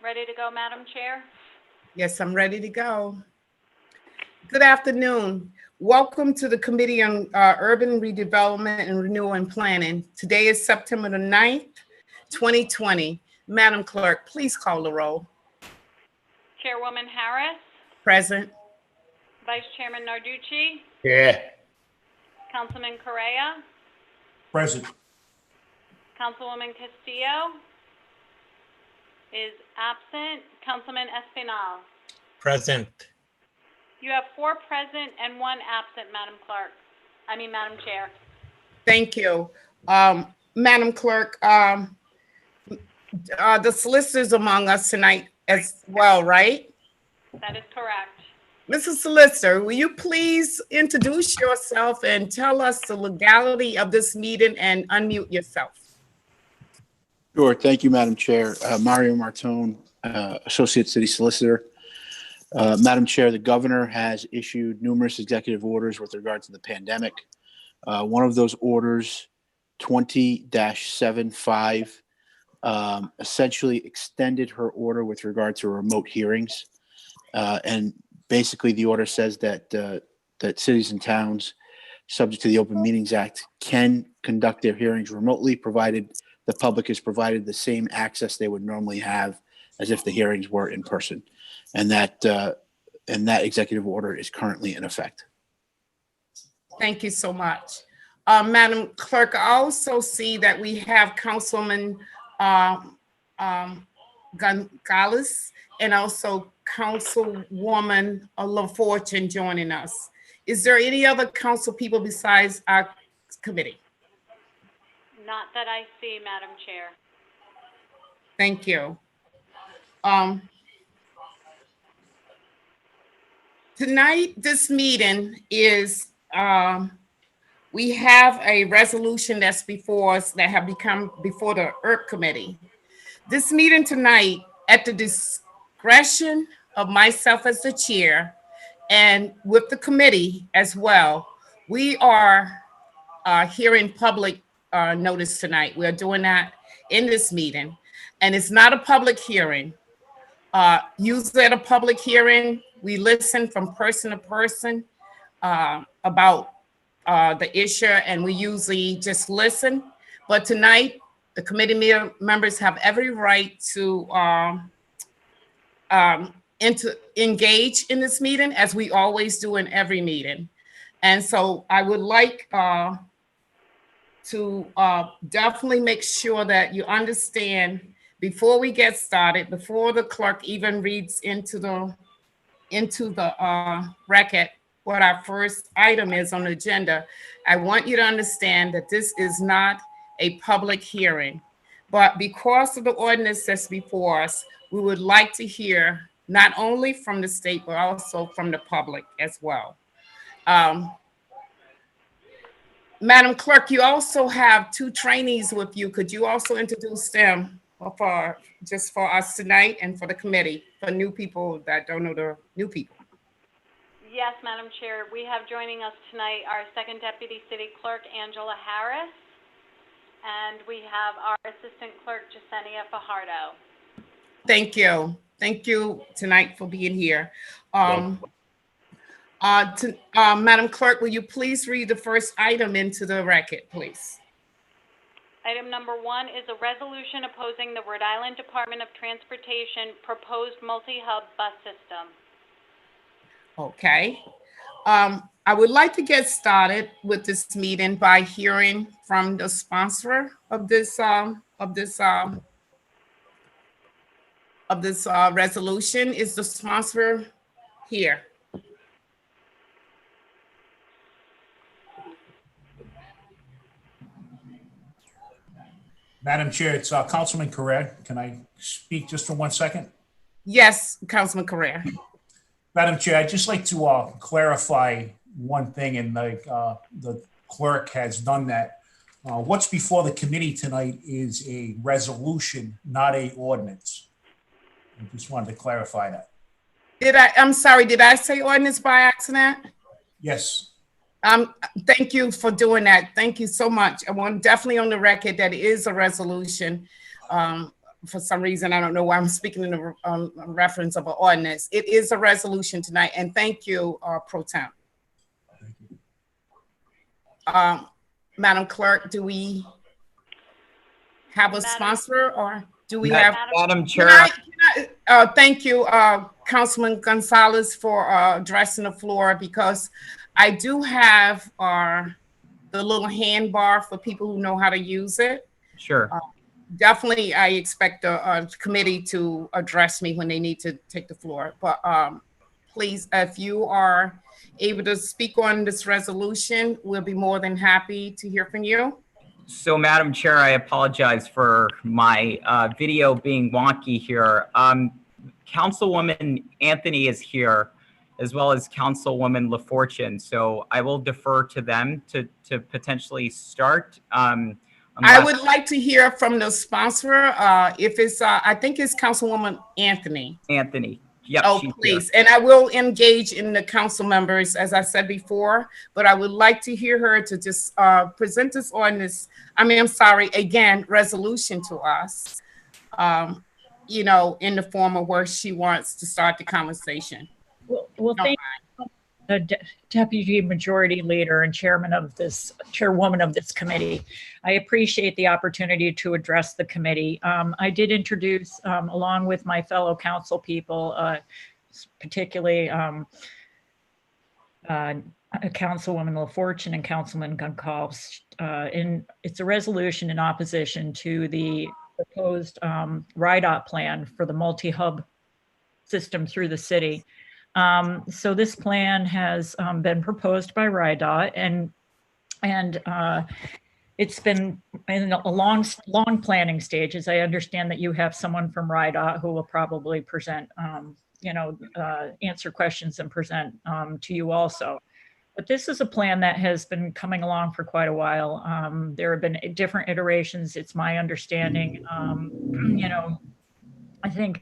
Ready to go, Madam Chair? Yes, I'm ready to go. Good afternoon. Welcome to the Committee on Urban Redevelopment and Renewal and Planning. Today is September the 9th, 2020. Madam Clerk, please call the roll. Chairwoman Harris, Present. Vice Chairman Narducci, Yeah. Councilman Correa, Present. Councilwoman Castillo is absent. Councilman Espinal. Present. You have 4 present and 1 absent, Madam Chair. Thank you. Madam Clerk, the solicitors among us tonight as well, right? That is correct. Mrs. Solicitor, will you please introduce yourself and tell us the legality of this meeting and unmute yourself? Sure. Thank you, Madam Chair. Mario Martone, Associate City Solicitor. Madam Chair, the governor has issued numerous executive orders with regard to the pandemic. One of those orders, 20-75, essentially extended her order with regard to remote hearings. And basically, the order says that that cities and towns, subject to the Open Meetings Act, can conduct their hearings remotely, provided the public is provided the same access they would normally have as if the hearings were in person. And that executive order is currently in effect. Thank you so much. Madam Clerk, I also see that we have Councilman Gonzalez and also Councilwoman LaFortune joining us. Is there any other council people besides our committee? Not that I see, Madam Chair. Thank you. Tonight, this meeting is, we have a resolution that's before us that have become before the ERC committee. This meeting tonight, at the discretion of myself as the chair and with the committee as well, we are hearing public notice tonight. We're doing that in this meeting, and it's not a public hearing. Usually at a public hearing, we listen from person to person about the issue, and we usually just listen. But tonight, the committee members have every right to engage in this meeting, as we always do in every meeting. And so I would like to definitely make sure that you understand before we get started, before the clerk even reads into the record what our first item is on the agenda, I want you to understand that this is not a public hearing. But because of the ordinance that's before us, we would like to hear not only from the state, but also from the public as well. Madam Clerk, you also have 2 trainees with you. Could you also introduce them for us tonight and for the committee, for new people that don't know the new people? Yes, Madam Chair. We have joining us tonight our Second Deputy City Clerk, Angela Harris, and we have our Assistant Clerk, Jasenia Fajardo. Thank you. Thank you tonight for being here. Madam Clerk, will you please read the first item into the record, please? Item number 1 is a resolution opposing the Rhode Island Department of Transportation proposed multi-hub bus system. Okay. I would like to get started with this meeting by hearing from the sponsor of this resolution. Is the sponsor here? Madam Chair, it's Councilman Correa. Can I speak just for 1 second? Yes, Councilman Correa. Madam Chair, I'd just like to clarify one thing, and the clerk has done that. What's before the committee tonight is a resolution, not a ordinance. I just wanted to clarify that. I'm sorry, did I say ordinance by accident? Yes. Thank you for doing that. Thank you so much. I want definitely on the record that it is a resolution for some reason, I don't know why I'm speaking in a reference of an ordinance. It is a resolution tonight, and thank you, Pro Tem. Madam Clerk, do we have a sponsor, or do we have? Madam Chair. Thank you, Councilman Gonzalez, for addressing the floor, because I do have the little hand bar for people who know how to use it. Sure. Definitely, I expect a committee to address me when they need to take the floor. But please, if you are able to speak on this resolution, we'll be more than happy to hear from you. So, Madam Chair, I apologize for my video being wonky here. Councilwoman Anthony is here, as well as Councilwoman LaFortune. So I will defer to them to potentially start. I would like to hear from the sponsor. If it's, I think it's Councilwoman Anthony. Anthony. Yep, oh, please. Here. And I will engage in the council members, as I said before, but I would like to hear her to just present this ordinance. Again, resolution to us, you know, in the form of where she wants to start the conversation. Well, thank you, the Deputy Majority Leader and Chairwoman of this committee. I appreciate the opportunity to address the committee. I did introduce, along with my fellow council people, particularly Councilwoman LaFortune and Councilman Goncalves, it's a resolution in opposition to the proposed RIDOT plan for the multi-hub system through the city. So this plan has been proposed by RIDOT, and it's been in a long planning stage. As I understand that you have someone from RIDOT who will probably present, answer questions and present to you also. But this is a plan that has been coming along for quite a while. There have been different iterations. It's my understanding, I think,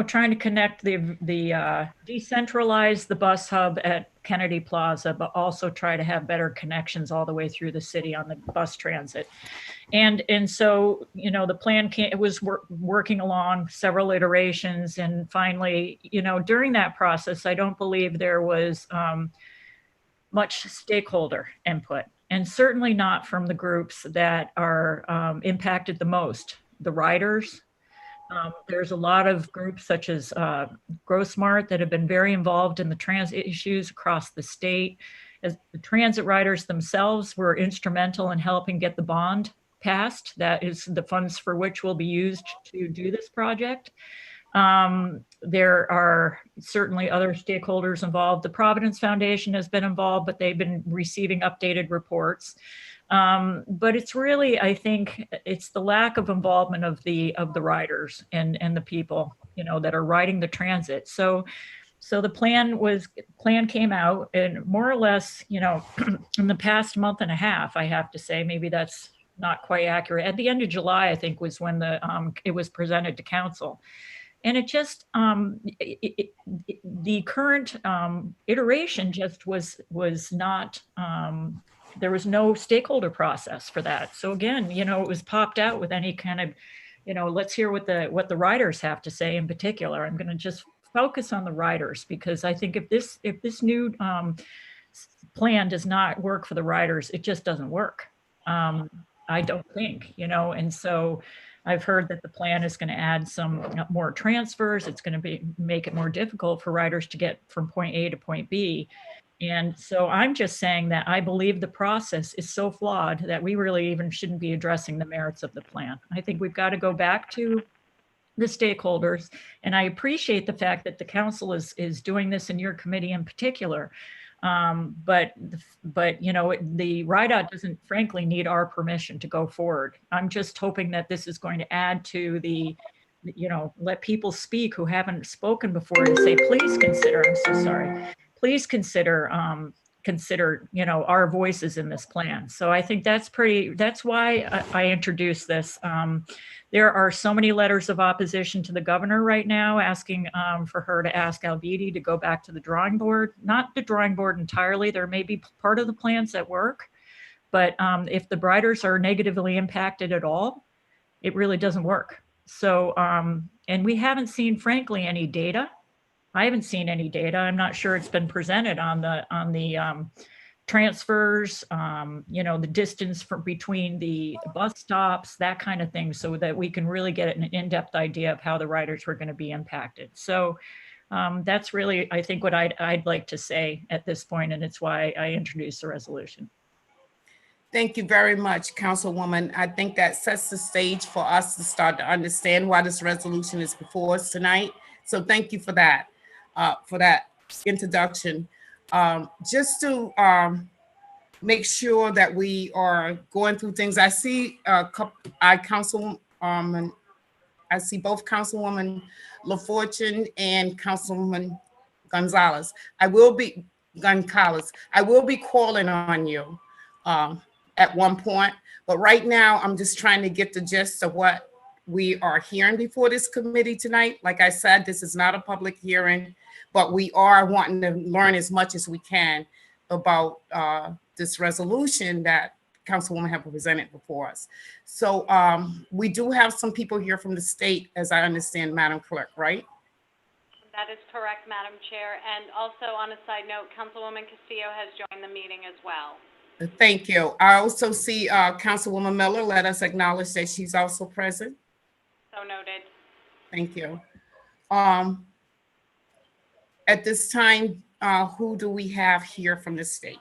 trying to connect decentralize the bus hub at Kennedy Plaza, but also try to have better connections all the way through the city on the bus transit. And so, the plan was working along several iterations. And finally, during that process, I don't believe there was much stakeholder input, and certainly not from the groups that are impacted the most, the riders. There's a lot of groups such as GrowSmart that have been very involved in the transit issues across the state. As the transit riders themselves were instrumental in helping get the bond passed. That is the funds for which will be used to do this project. There are certainly other stakeholders involved. The Providence Foundation has been involved, but they've been receiving updated reports. But it's really, I think, it's the lack of involvement of the riders and the people, that are riding the transit. So the plan came out, and more or less, in the past month and a half, I have to say, maybe that's not quite accurate. At the end of July, I think, was when it was presented to council. And it just, the current iteration just was not, there was no stakeholder process for that. So again, it was popped out with any kind of, let's hear what the riders have to say in particular. I'm going to just focus on the riders, because I think if this new plan does not work for the riders, it just doesn't work. I don't think, and so I've heard that the plan is going to add some more transfers. It's going to make it more difficult for riders to get from point A to point B. And so I'm just saying that I believe the process is so flawed that we really even shouldn't be addressing the merits of the plan. I think we've got to go back to the stakeholders. And I appreciate the fact that the council is doing this in your committee in particular. But the RIDOT doesn't frankly need our permission to go forward. I'm just hoping that this is going to add to the, let people speak who haven't spoken before, to say, please consider, I'm so sorry, please consider, our voices in this plan. So I think that's why I introduced this. There are so many letters of opposition to the governor right now, asking for her to ask Albedo to go back to the drawing board. Not the drawing board entirely. There may be part of the plans that work, but if the riders are negatively impacted at all, it really doesn't work. So, and we haven't seen, frankly, any data. I haven't seen any data. I'm not sure it's been presented on the transfers, the distance from between the bus stops, that kind of thing, so that we can really get an in-depth idea of how the riders were going to be impacted. So that's really, I think, what I'd like to say at this point, and it's why I introduced the resolution. Thank you very much, Councilwoman. I think that sets the stage for us to start to understand why this resolution is before us tonight. So thank you for that introduction. Just to make sure that we are going through things. I see I see both Councilwoman LaFortune and Councilwoman Gonzalez. I will be calling on you at one point, but right now I'm just trying to get the gist of what we are hearing before this committee tonight. Like I said, this is not a public hearing, but we are wanting to learn as much as we can about this resolution that Councilwoman have presented before us. So we do have some people here from the state, as I understand, Madam Clerk, right? That is correct, Madam Chair. And also on a side note, Councilwoman Castillo has joined the meeting as well. Thank you. I also see Councilwoman Miller. Let us acknowledge that she's also present. So noted. Thank you. At this time, who do we have here from the state?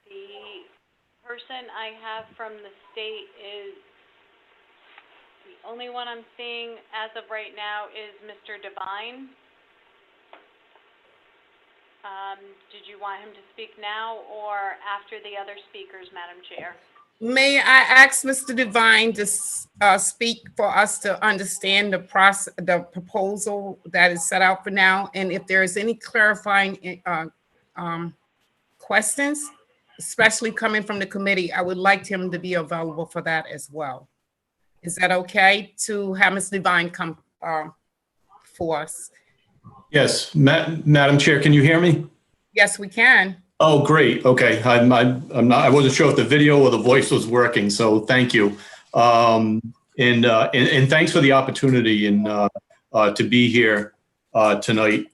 The person I have from the state is, the only one I'm seeing as of right now is Mr. Devine. Did you want him to speak now or after the other speakers, Madam Chair? May I ask Mr. Devine to speak for us to understand the process, the proposal that is set out for now, and if there is any clarifying questions, especially coming from the committee, I would like him to be available for that as well. Is that okay to have Ms. Devine come for us? Yes, Madam Chair, can you hear me? Yes, we can. Oh, great. Okay, I wasn't sure if the video or the voice was working, so thank you. And thanks for the opportunity and to be here tonight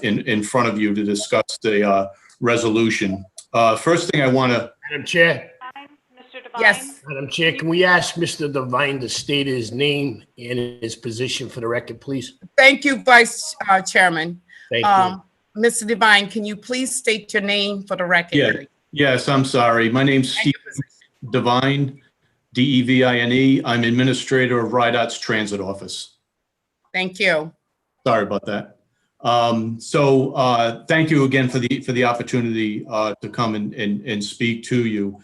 in front of you to discuss the resolution. First thing I want to. Madam Chair. Mr. Devine? Yes. Madam Chair, can we ask Mr. Devine to state his name and his position for the record, please? Thank you, Vice Chairman. Thank you. Mr. Devine, can you please state your name for the record? Yeah. Yes, I'm sorry. My name's Steve Devine, Devine. I'm Administrator of RIDOT's Transit Office. Thank you. Sorry about that. Thank you again for the opportunity to come and speak to you.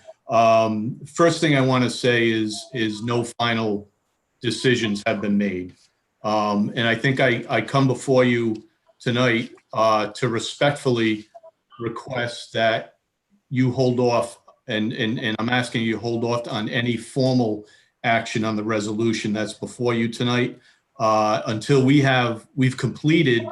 First thing I want to say is no final decisions have been made. And I think I come before you tonight to respectfully request that you hold off, and I'm asking you to hold off on any formal action on the resolution that's before you tonight until we've completed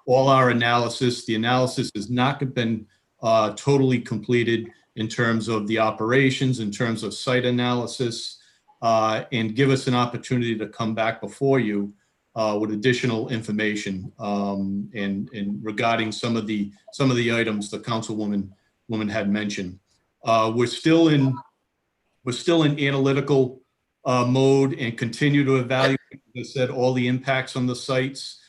all our analysis. The analysis has not been totally completed in terms of the operations, in terms of site analysis, and give us an opportunity to come back before you with additional information and regarding some of the items the councilwoman had mentioned. We're still in analytical mode and continue to evaluate, as I said, all the impacts on the sites.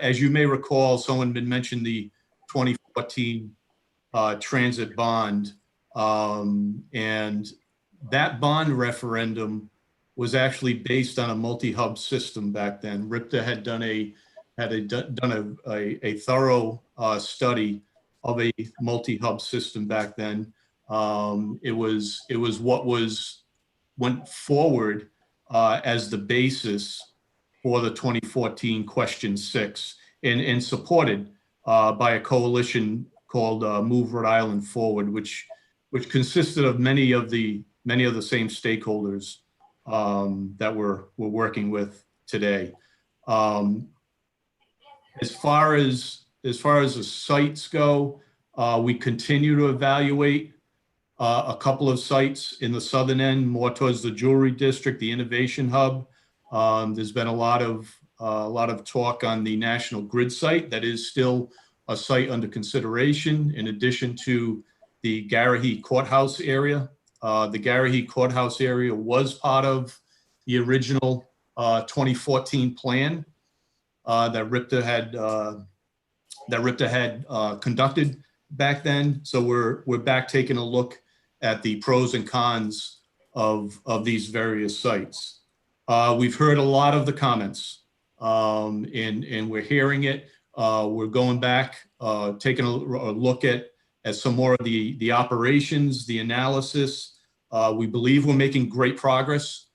As you may recall, someone had mentioned the 2014 transit bond, and that bond referendum was actually based on a multi-hub system back then. RIPTA had done a thorough study of a multi-hub system back then. It was what went forward as the basis for the 2014 question 6 and supported by a coalition called Move Rhode Island Forward, which consisted of many of the same stakeholders that we're working with today. As far as the sites go, we continue to evaluate a couple of sites in the southern end, more towards the jewelry district, the innovation hub. There's been a lot of talk on the National Grid site that is still a site under consideration, in addition to the Garrahy Courthouse area. The Garrahy Courthouse area was part of the original 2014 plan that RIPTA had conducted back then. So we're back taking a look at the pros and cons of these various sites. We've heard a lot of the comments, and we're hearing it. We're going back, taking a look at some more of the operations, the analysis. We believe we're making great progress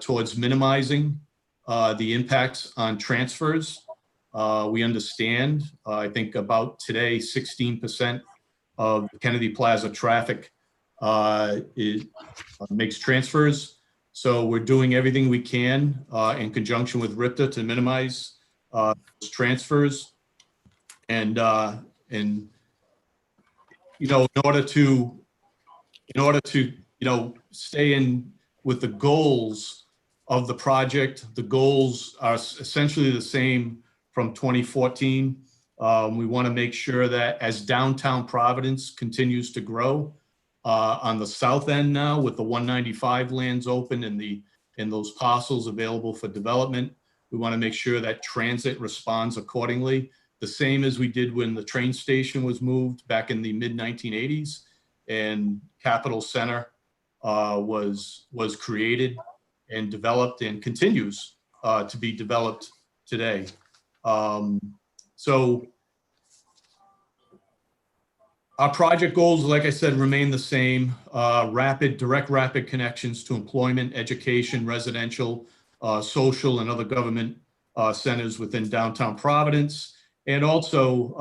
towards minimizing the impacts on transfers. We understand, I think about today, 16% of Kennedy Plaza traffic makes transfers. So we're doing everything we can in conjunction with RIPTA to minimize those transfers. And you know, in order to stay in with the goals of the project, the goals are essentially the same from 2014. We want to make sure that as downtown Providence continues to grow, on the south end now with the 195 lands open and those parcels available for development, we want to make sure that transit responds accordingly. The same as we did when the train station was moved back in the mid 1980s and Capitol Center was created and developed and continues to be developed today. So our project goals, like I said, remain the same. Direct rapid connections to employment, education, residential, social, and other government centers within downtown Providence. And also,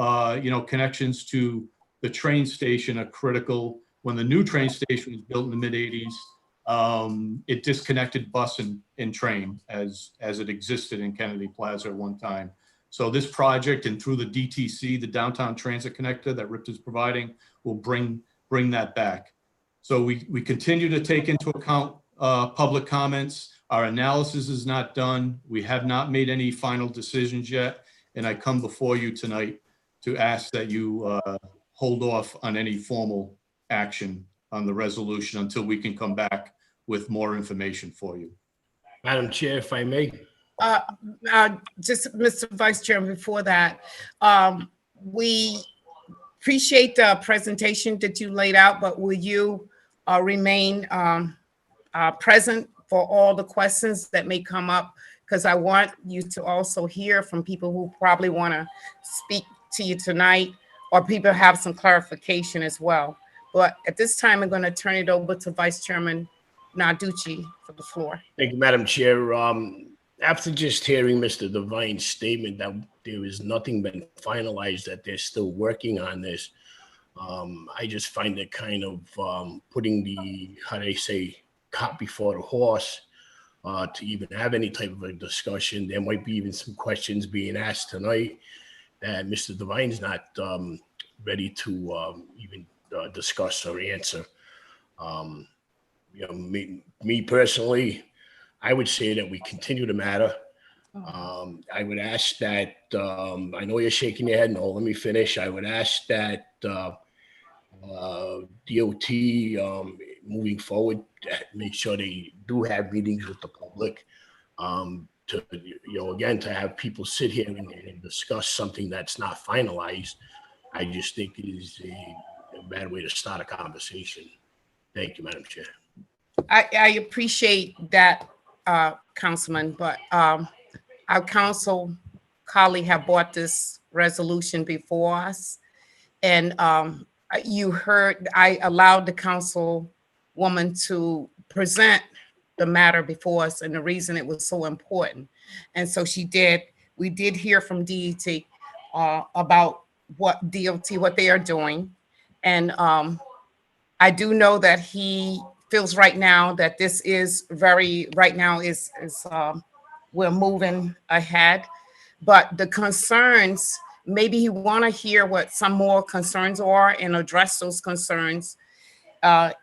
connections to the train station are critical. When the new train station was built in the mid 80s, it disconnected bus and train as it existed in Kennedy Plaza at one time. So this project, and through the DTC, the Downtown Transit Connector that RIPTA is providing, will bring that back. So we continue to take into account public comments. Our analysis is not done. We have not made any final decisions yet. And I come before you tonight to ask that you hold off on any formal action on the resolution until we can come back with more information for you. Madam Chair, if I may. Just Mr. Vice Chairman, before that, we appreciate the presentation that you laid out, but will you remain present for all the questions that may come up? Because I want you to also hear from people who probably want to speak to you tonight, or people have some clarification as well. But at this time, I'm going to turn it over to Vice Chairman Narducci for the floor. Thank you, Madam Chair. After just hearing Mr. Devine's statement that there is nothing been finalized, that they're still working on this, I just find it kind of putting the, how they say, cart before the horse to even have any type of a discussion. There might be even some questions being asked tonight that Mr. Devine's not ready to even discuss or answer. Me personally, I would say that we continue to matter. I would ask that, I know you're shaking your head, no, let me finish. I would ask that DOT moving forward, make sure they do have meetings with the public to, again, to have people sit here and discuss something that's not finalized. I just think it is a bad way to start a conversation. Thank you, Madam Chair. I appreciate that, Councilman, but our council colleague have brought this resolution before us. And you heard, I allowed the councilwoman to present the matter before us and the reason it was so important. And so she did. We did hear from DOT about what they are doing. And I do know that he feels right now that this is we're moving ahead, but the concerns, maybe you want to hear what some more concerns are and address those concerns.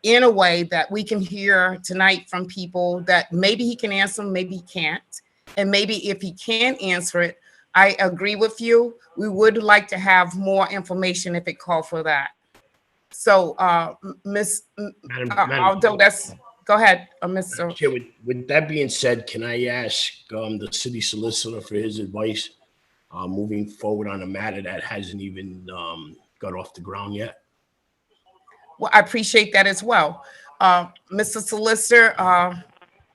in a way that we can hear tonight from people that maybe he can answer, maybe he can't. And maybe if he can't answer it, I agree with you. We would like to have more information if it called for that. So, although that's, go ahead, Mr. Chair, with that being said, can I ask the city solicitor for his advice moving forward on a matter that hasn't even got off the ground yet? Well, I appreciate that as well. Mr. Solicitor,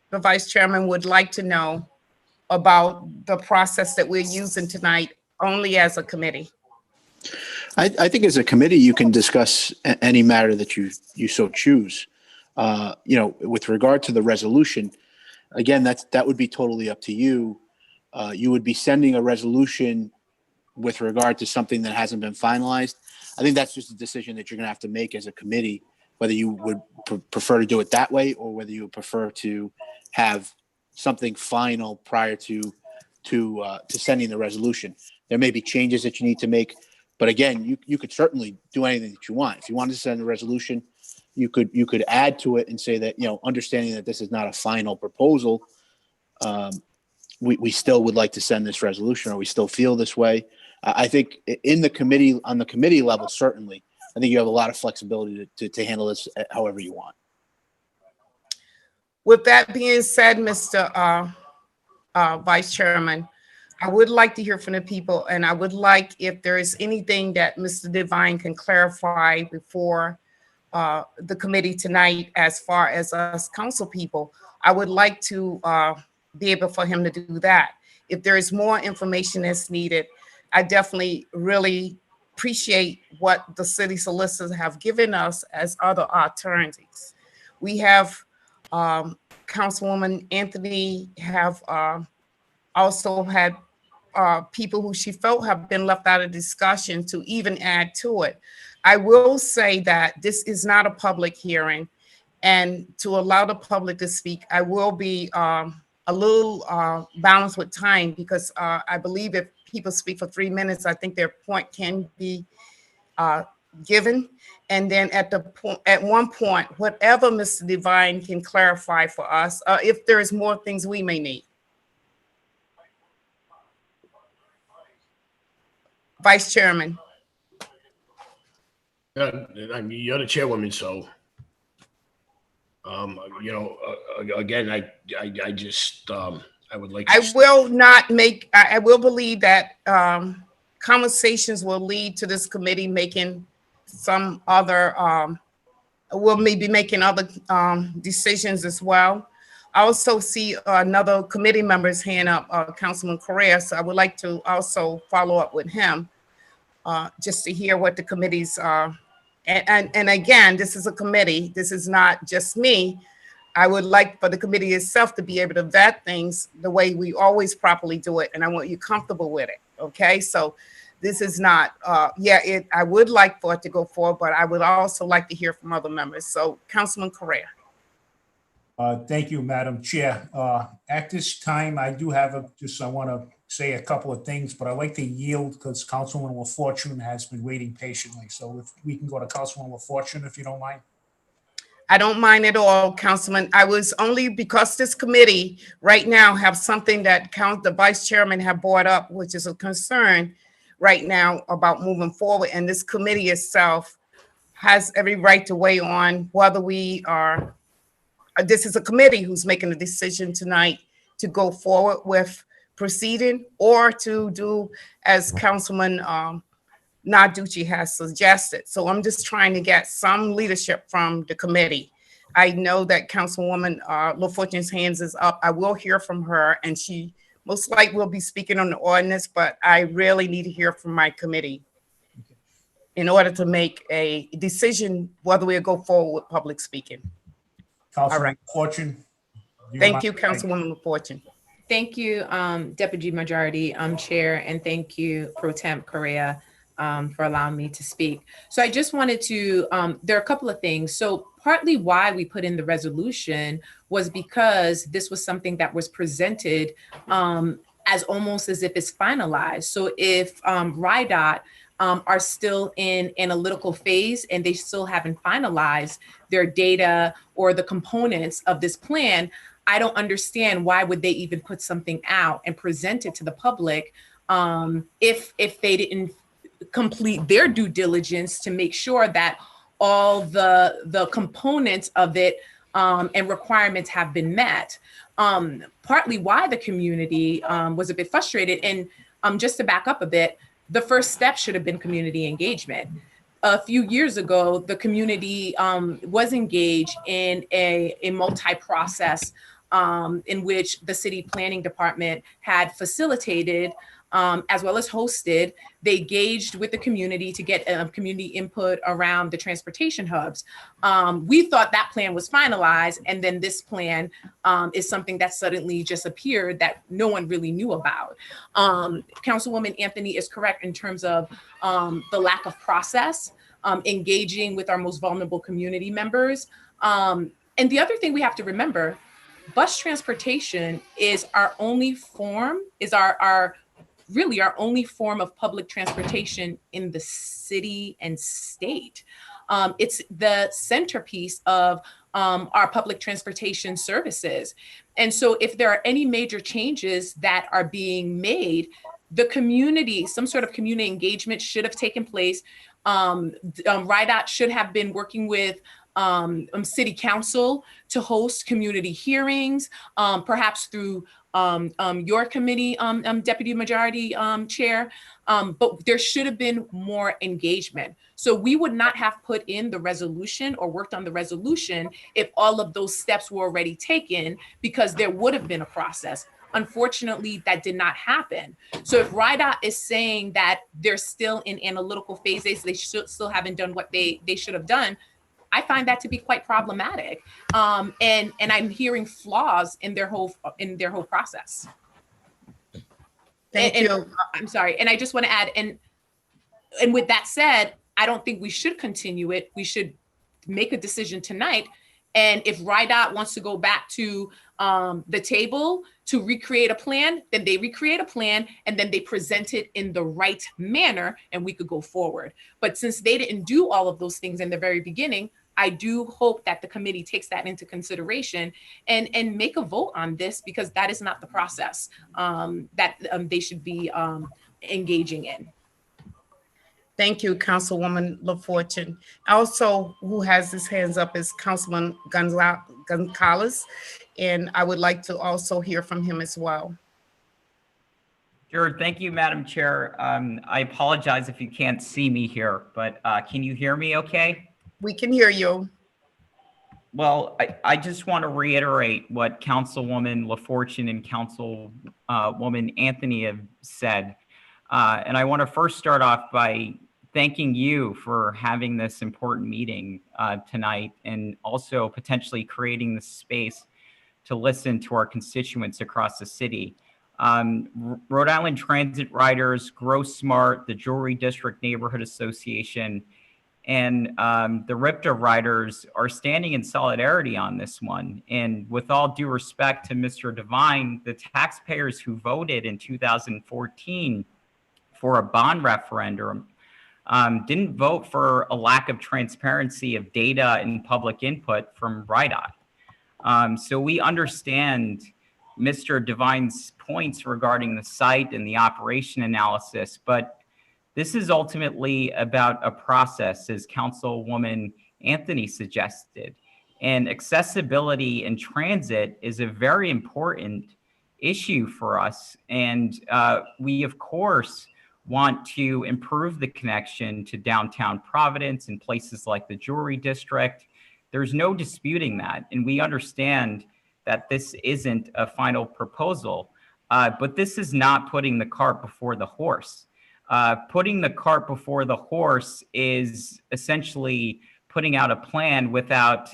the Vice Chairman would like to know about the process that we're using tonight only as a committee. I think as a committee, you can discuss any matter that you so choose. With regard to the resolution, again, that would be totally up to you. You would be sending a resolution with regard to something that hasn't been finalized. I think that's just a decision that you're going to have to make as a committee, whether you would prefer to do it that way or whether you would prefer to have something final prior to sending the resolution. There may be changes that you need to make, but again, you could certainly do anything that you want. If you wanted to send a resolution, you could add to it and say that, understanding that this is not a final proposal, we still would like to send this resolution, or we still feel this way. I think on the committee level, certainly, I think you have a lot of flexibility to handle this however you want. With that being said, Mr. Vice Chairman, I would like to hear from the people, and I would like, if there is anything that Mr. Devine can clarify before the committee tonight, as far as us council people, I would like to be able for him to do that. If there is more information that's needed, I definitely really appreciate what the city solicitors have given us as other alternatives. We have Councilwoman Anthony have also had people who she felt have been left out of discussion to even add to it. I will say that this is not a public hearing, and to allow the public to speak, I will be a little balanced with time, because I believe if people speak for 3 minutes, I think their point can be given. And then at one point, whatever Mr. Devine can clarify for us, if there is more things we may need. Vice Chairman. You're the chairwoman, so again, I just I would like. I will not make. I will believe that conversations will lead to this committee making some other. We'll maybe making other decisions as well. I also see another committee member's hand up, Councilman Correa. So I would like to also follow up with him, just to hear what the committees are. And again, this is a committee. This is not just me. I would like for the committee itself to be able to vet things the way we always properly do it. And I want you comfortable with it. Okay. So this is not, I would like for it to go forward, but I would also like to hear from other members. So Councilman Correa. Thank you, Madam Chair. At this time, I do have I want to say a couple of things, but I'd like to yield because Councilwoman LaFortune has been waiting patiently. So if we can go to Councilwoman LaFortune, if you don't mind. I don't mind at all, Councilman. I was only because this committee right now have something that the Vice Chairman have brought up, which is a concern right now about moving forward. And this committee itself has every right to weigh on whether we are, this is a committee who's making a decision tonight to go forward with proceeding or to do as Councilman Narducci has suggested. So I'm just trying to get some leadership from the committee. I know that Councilwoman LaFortune's hands is up. I will hear from her, and she most likely will be speaking on the ordinance, but I really need to hear from my committee in order to make a decision whether we'll go forward with public speaking. Councilwoman LaFortune. Thank you, Councilwoman LaFortune. Thank you, Deputy Majority Chair, and thank you, Pro Temp Correa, for allowing me to speak. So I just wanted to, there are a couple of things. So partly why we put in the resolution was because this was something that was presented as almost as if it's finalized. So if RIDOT are still in analytical phase and they still haven't finalized their data or the components of this plan, I don't understand why would they even put something out and present it to the public if they didn't complete their due diligence to make sure that all the components of it and requirements have been met. Partly why the community was a bit frustrated. And just to back up a bit, the first step should have been community engagement. A few years ago, the community was engaged in a multi-process in which the city planning department had facilitated as well as hosted. They engaged with the community to get community input around the transportation hubs. We thought that plan was finalized, and then this plan is something that suddenly just appeared that no one really knew about. Councilwoman Anthony is correct in terms of the lack of process, engaging with our most vulnerable community members. And the other thing we have to remember, bus transportation is our only form, is really our only form of public transportation in the city and state. It's the centerpiece of our public transportation services. And so if there are any major changes that are being made, the community, some sort of community engagement should have taken place. RIDOT should have been working with city council to host community hearings, perhaps through your committee, Deputy Majority Chair, but there should have been more engagement. So we would not have put in the resolution or worked on the resolution if all of those steps were already taken, because there would have been a process. Unfortunately, that did not happen. So if RIDOT is saying that they're still in analytical phases, they still haven't done what they should have done, I find that to be quite problematic, and I'm hearing flaws in their whole process. Thank you. I'm sorry, and I just want to add, and with that said, I don't think we should continue it. We should make a decision tonight, and if RIDOT wants to go back to the table to recreate a plan, then they recreate a plan and then they present it in the right manner, and we could go forward. But since they didn't do all of those things in the very beginning, I do hope that the committee takes that into consideration and make a vote on this, because that is not the process that they should be engaging in. Thank you, Councilwoman LaFortune. Also, who has his hands up is Councilman Gonzalez, and I would like to also hear from him as well. Sure. Thank you, Madam Chair. I apologize if you can't see me here, but can you hear me okay? We can hear you. Well, I just want to reiterate what Councilwoman LaFortune and Councilwoman Anthony have said. And I want to first start off by thanking you for having this important meeting tonight, and also potentially creating the space to listen to our constituents across the city. Rhode Island Transit Riders, Grow Smart, the Jewelry District Neighborhood Association, and the RIPTA riders are standing in solidarity on this one. And with all due respect to Mr. Devine, the taxpayers who voted in 2014 for a bond referendum didn't vote for a lack of transparency of data and public input from RIDOT. So we understand Mr. Devine's points regarding the site and the operation analysis, but this is ultimately about a process, as Councilwoman Anthony suggested. And accessibility in transit is a very important issue for us. And we, of course, want to improve the connection to downtown Providence and places like the Jewelry District. There's no disputing that. And we understand that this isn't a final proposal, but this is not putting the cart before the horse. Putting the cart before the horse is essentially putting out a plan without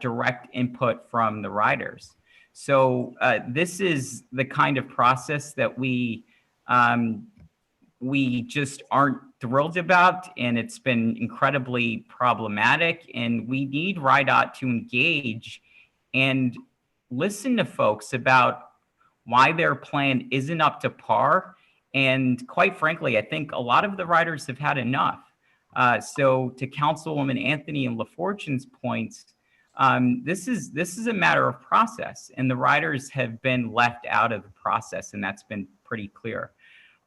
direct input from the riders. So this is the kind of process that we just aren't thrilled about, and it's been incredibly problematic. And we need RIDOT to engage and listen to folks about why their plan isn't up to par, And quite frankly, I think a lot of the riders have had enough. So to Councilwoman Anthony and LaFortune's points, this is a matter of process, and the riders have been left out of the process, and that's been pretty clear.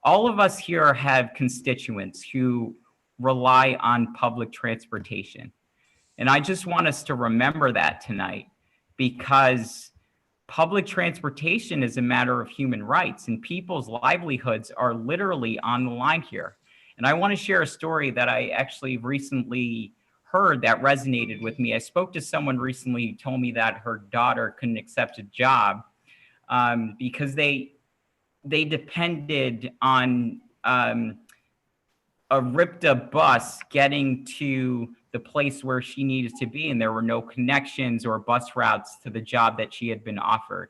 All of us here have constituents who rely on public transportation. And I just want us to remember that tonight, because public transportation is a matter of human rights, and people's livelihoods are literally on the line here. And I want to share a story that I actually recently heard that resonated with me. I spoke to someone recently who told me that her daughter couldn't accept a job because they depended on a RIPTA bus getting to the place where she needed to be, and there were no connections or bus routes to the job that she had been offered.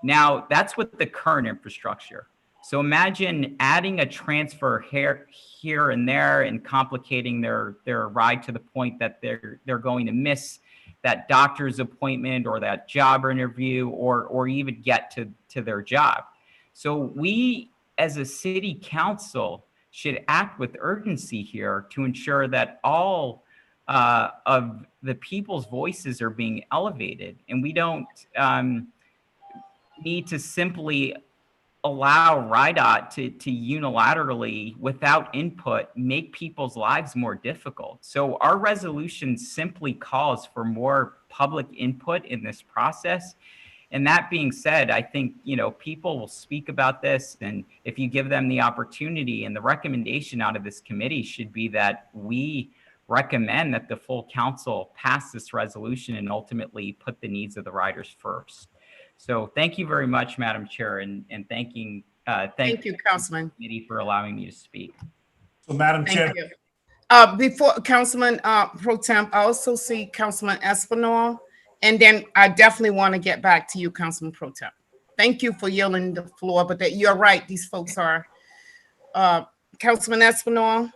Now, that's with the current infrastructure. So imagine adding a transfer here and there and complicating their ride to the point that they're going to miss that doctor's appointment or that job interview or even get to their job. So we, as a city council, should act with urgency here to ensure that all of the people's voices are being elevated. And we don't need to simply allow RIDOT to unilaterally, without input, make people's lives more difficult. So our resolution simply calls for more public input in this process. And that being said, I think, people will speak about this, and if you give them the opportunity, and the recommendation out of this committee should be that we recommend that the full council pass this resolution and ultimately put the needs of the riders first. So thank you very much, Madam Chair, and thank you, Councilman. Committee, for allowing me to speak. So, Madam Chair. Thank you. Before Councilman Pro Temp, I also see Councilman Espinal, and then I definitely want to get back to you, Councilman Pro Temp. Thank you for yielding the floor, but you're right, these folks are. Councilman Espinal.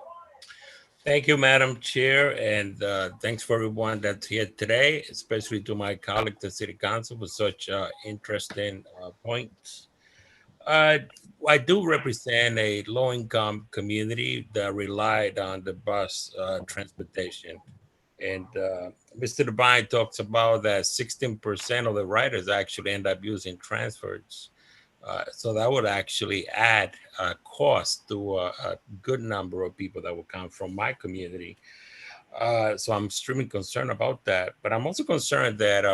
Thank you, Madam Chair, and thanks for everyone that's here today, especially to my colleague, the City Council, for such interesting points. I do represent a low-income community that relied on the bus transportation. And Mr. Devine talks about that 16% of the riders actually end up using transfers. So that would actually add cost to a good number of people that will come from my community. So I'm extremely concerned about that. But I'm also concerned that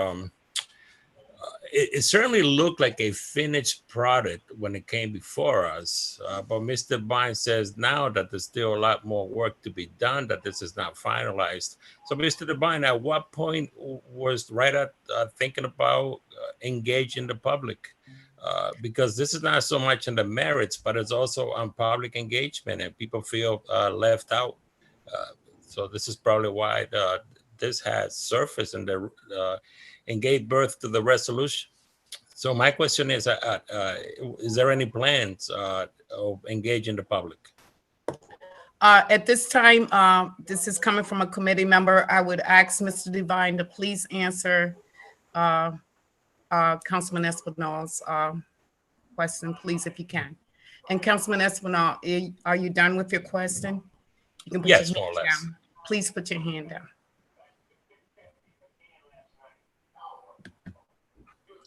it certainly looked like a finished product when it came before us. But Mr. Devine says now that there's still a lot more work to be done, that this is not finalized. So Mr. Devine, at what point was RIDOT thinking about engaging the public? Because this is not so much on the merits, but it's also on public engagement, and people feel left out. So this is probably why this has surfaced and gave birth to the resolution. So my question is there any plans of engaging the public? At this time, this is coming from a committee member. I would ask Mr. Devine to please answer Councilman Espinal's question, please, if you can. And Councilman Espinal, are you done with your question? You can put Yes, your more or hand less. down. Please put your hand down.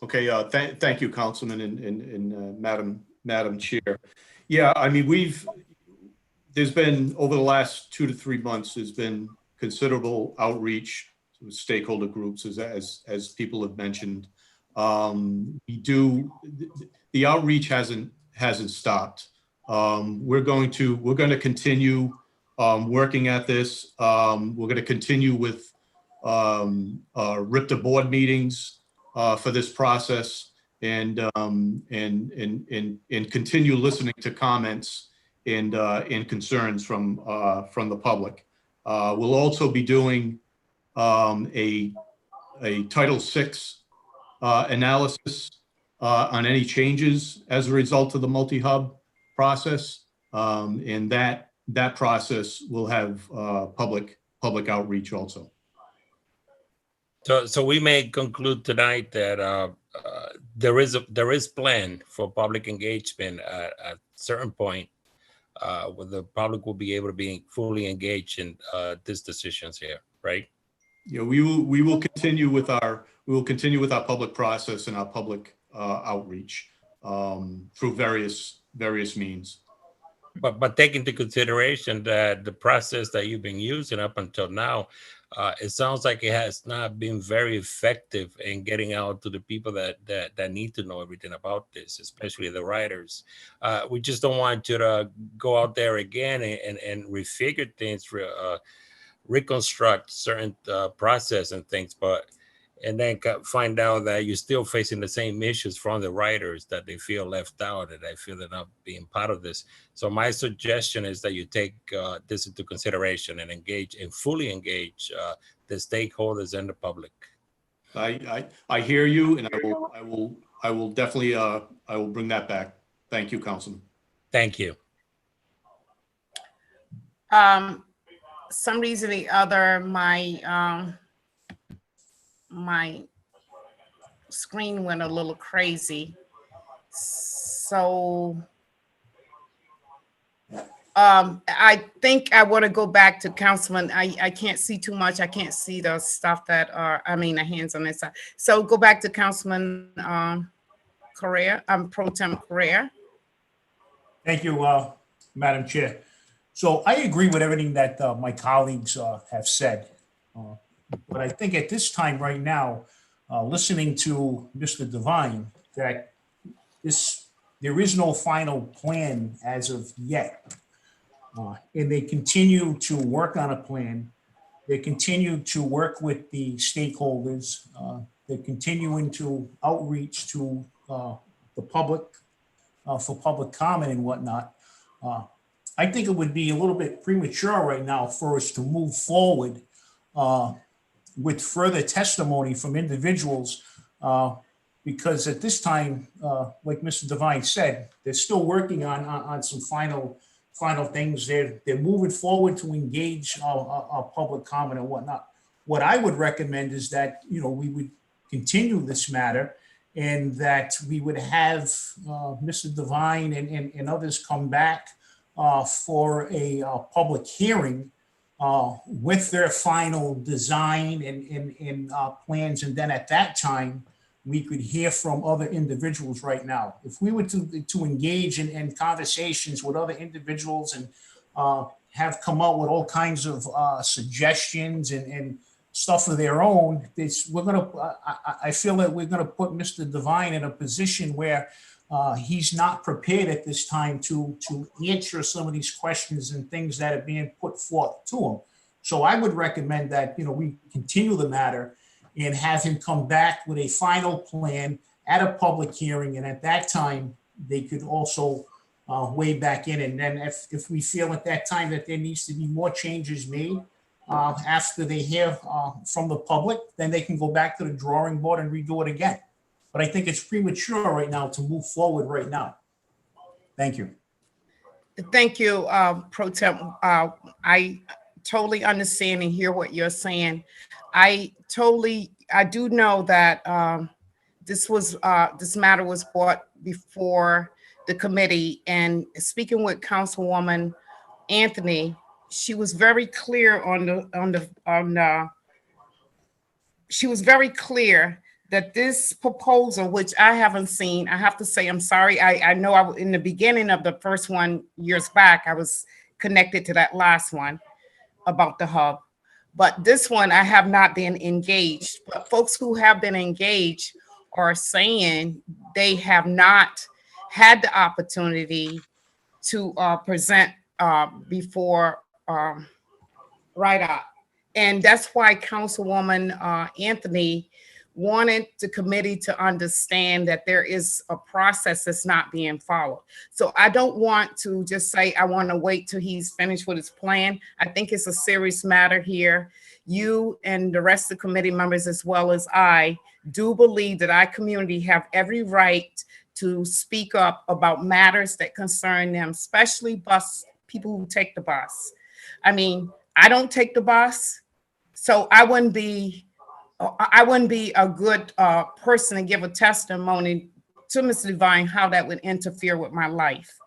Okay, thank you, Councilman and Madam Chair. Yeah, I mean, there's been, over the last 2 to 3 months, there's been considerable outreach to stakeholder groups, as people have mentioned. The outreach hasn't stopped. We're going to continue working at this. We're going to continue with RIPTA board meetings for this process, and continue listening to comments and concerns from the public. We'll also be doing a Title VI analysis on any changes as a result of the multi-hub process, and that process will have public outreach also. So we may conclude tonight that there is plan for public engagement at a certain point where the public will be able to be fully engaged in these decisions here, right? Yeah, we will continue with our public process and our public outreach through various means. But take into consideration that the process that you've been using up until now, it sounds like it has not been very effective in getting out to the people that need to know everything about this, especially the writers. We just don't want you to go out there again and refigure things, reconstruct certain process and things, and then find out that you're still facing the same issues from the writers, that they feel left out and they feel they're not being part of this. So my suggestion is that you take this into consideration and engage and fully engage the stakeholders and the public. I hear you, and I will definitely I will bring that back. Thank you, Councilman. Thank you. Some reason or the other, my screen went a little crazy. So I think I want to go back to Councilman. I can't see too much. I can't see the stuff that are, the hands on this side. So go back to Councilman Correa, Pro Tem Correa. Thank you, Madam Chair. So I agree with everything that my colleagues have said. But I think at this time right now, listening to Mr. Devine, that there is no final plan as of yet. And they continue to work on a plan. They continue to work with the stakeholders. They're continuing to outreach to the public for public comment and whatnot. I think it would be a little bit premature right now for us to move forward with further testimony from individuals, because at this time, like Mr. Devine said, they're still working on some final things. They're moving forward to engage our public comment and whatnot. What I would recommend is that, we would continue this matter, and that we would have Mr. Devine and others come back for a public hearing with their final design and plans. And then at that time, we could hear from other individuals right now. If we were to engage in conversations with other individuals and have come up with all kinds of suggestions and stuff of their own, I feel that we're gonna put Mr. Devine in a position where he's not prepared at this time to answer some of these questions and things that are being put forth to him. So I would recommend that, we continue the matter and have him come back with a final plan at a public hearing. And at that time, they could also weigh back in. And then if we feel at that time that there needs to be more changes made after they hear from the public, then they can go back to the drawing board and redo it again. But I think it's premature right now to move forward right now. Thank you. Thank you, Pro Tem. I totally understand and hear what you're saying. I do know that this matter was brought before the committee, and speaking with Councilwoman Anthony, she was very clear she was very clear that this proposal, which I haven't seen, I have to say, I'm sorry. I know in the beginning of the first one years back, I was connected to that last one about the hub. But this one, I have not been engaged. But folks who have been engaged are saying they have not had the opportunity to present before RIDOC. And that's why Councilwoman Anthony wanted the committee to understand that there is a process that's not being followed. So I don't want to just say, I want to wait till he's finished with his plan. I think it's a serious matter here. You and the rest of the committee members, as well as I, do believe that our community have every right to speak up about matters that concern them, especially people who take the bus. I mean, I don't take the bus, so I wouldn't be a good person to give a testimony to Mr. Devine how that would interfere with my life.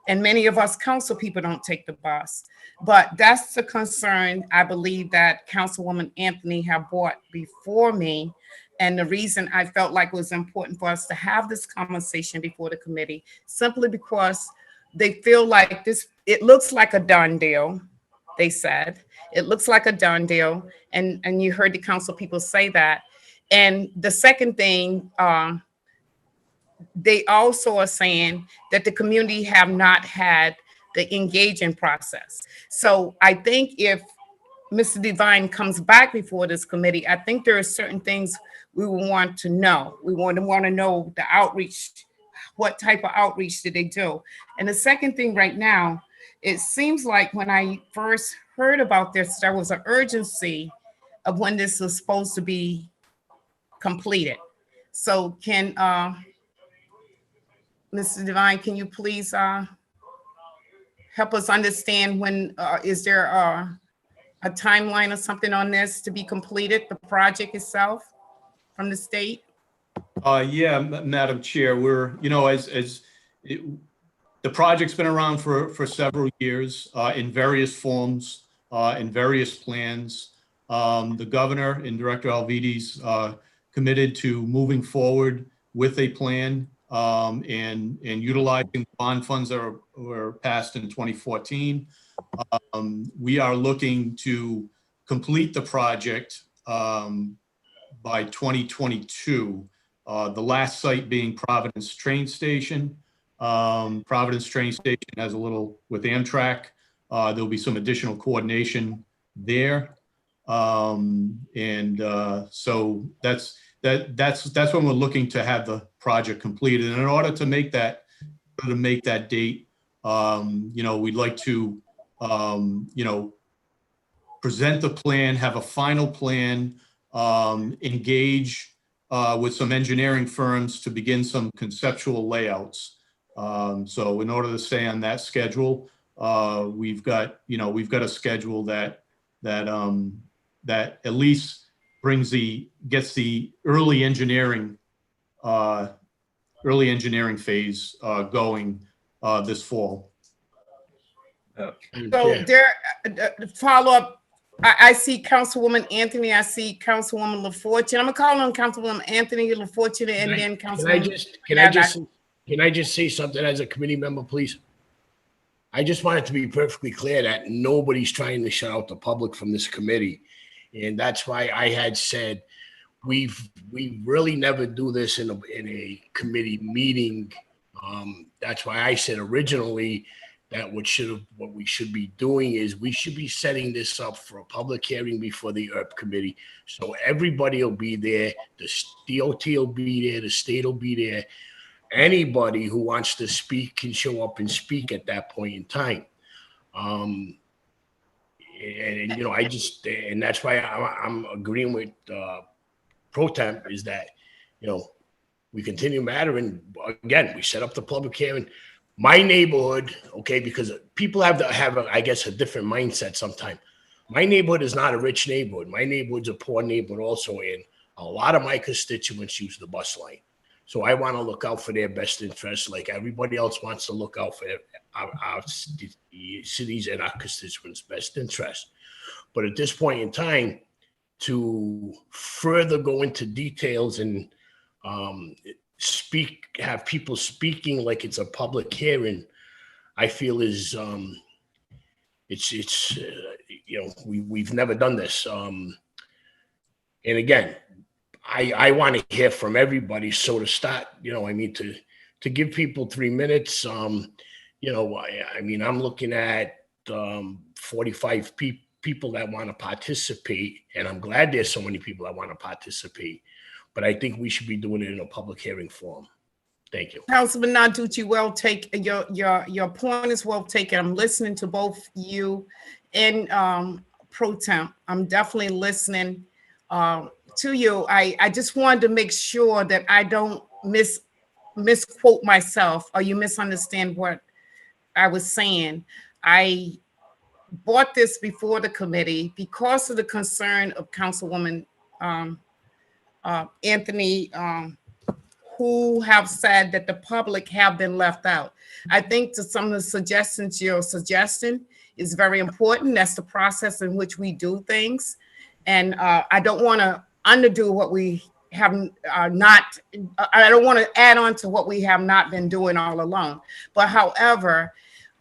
And many of us council people don't take the bus. But that's the concern I believe that Councilwoman Anthony have brought before me. And the reason I felt like it was important for us to have this conversation before the committee, simply because they feel like this, it looks like a done deal, they said. It looks like a done deal. And you heard the council people say that. And the second thing, they also are saying that the community have not had the engaging process. So I think if Mr. Devine comes back before this committee, I think there are certain things we will want to know. We want to know the outreach, what type of outreach did they do? And the second thing right now, it seems like when I first heard about this, there was an urgency of when this was supposed to be completed. So can Mr. Devine, can you please help us understand when, is there a timeline or something on this to be completed, the project itself from the state? Yeah, Madam Chair, we're, you know, the project's been around for several years in various forms, in various plans. The governor and Director Alvides committed to moving forward with a plan and utilizing bond funds that were passed in 2014. We are looking to complete the project by 2022. The last site being Providence train station. Providence train station has a little with Amtrak. There'll be some additional coordination there. So that's when we're looking to have the project completed. And in order to make that date, you know, we'd like to, you know, present the plan, have a final plan, engage with some engineering firms to begin some conceptual layouts. So in order to stay on that schedule, we've got a schedule that at least gets the early engineering phase going this fall. So there, follow up. I see Councilwoman Anthony. I see Councilwoman LaFortune. I'm gonna call on Councilwoman Anthony LaFortune, and then Councilwoman. Can I just say something as a committee member, please? I just want it to be perfectly clear that nobody's trying to shut out the public from this committee, and that's why I had said we really never do this in a committee meeting. That's why I said originally that what we should be doing is we should be setting this up for a public hearing before the ERP committee. So everybody will be there. The DOT will be there. The state will be there. Anybody who wants to speak can show up and speak at that point in time. And you know, and that's why I'm agreeing with Pro Temp is that, you know, we continue mattering. Again, we set up the public hearing. My neighborhood, okay, because people have I guess, a different mindset sometimes. My neighborhood is not a rich neighborhood. My neighborhood's a poor neighborhood also, and a lot of my constituents use the bus line. So I want to look out for their best interests, like everybody else wants to look out for our cities and our constituents' best interests. But at this point in time, to further go into details and have people speaking like it's a public hearing, I feel is it's you know, we've never done this. And again, I want to hear from everybody. So to start, you know, I mean, to give people 3 minutes, you know, I mean, I'm looking at 45 people that want to participate, and I'm glad there's so many people that want to participate. But I think we should be doing it in a public hearing form. Thank you. Councilman Narducci, well taken. Your point is well taken. I'm listening to both you and Pro Temp. I'm definitely listening to you. I just wanted to make sure that I don't misquote myself or you misunderstand what I was saying. I brought this before the committee because of the concern of Councilwoman Anthony, who have said that the public have been left out. I think to some of the suggestions you're suggesting is very important. That's the process in which we do things. And I don't want to underdo what we have not, I don't want to add on to what we have not been doing all along. But however,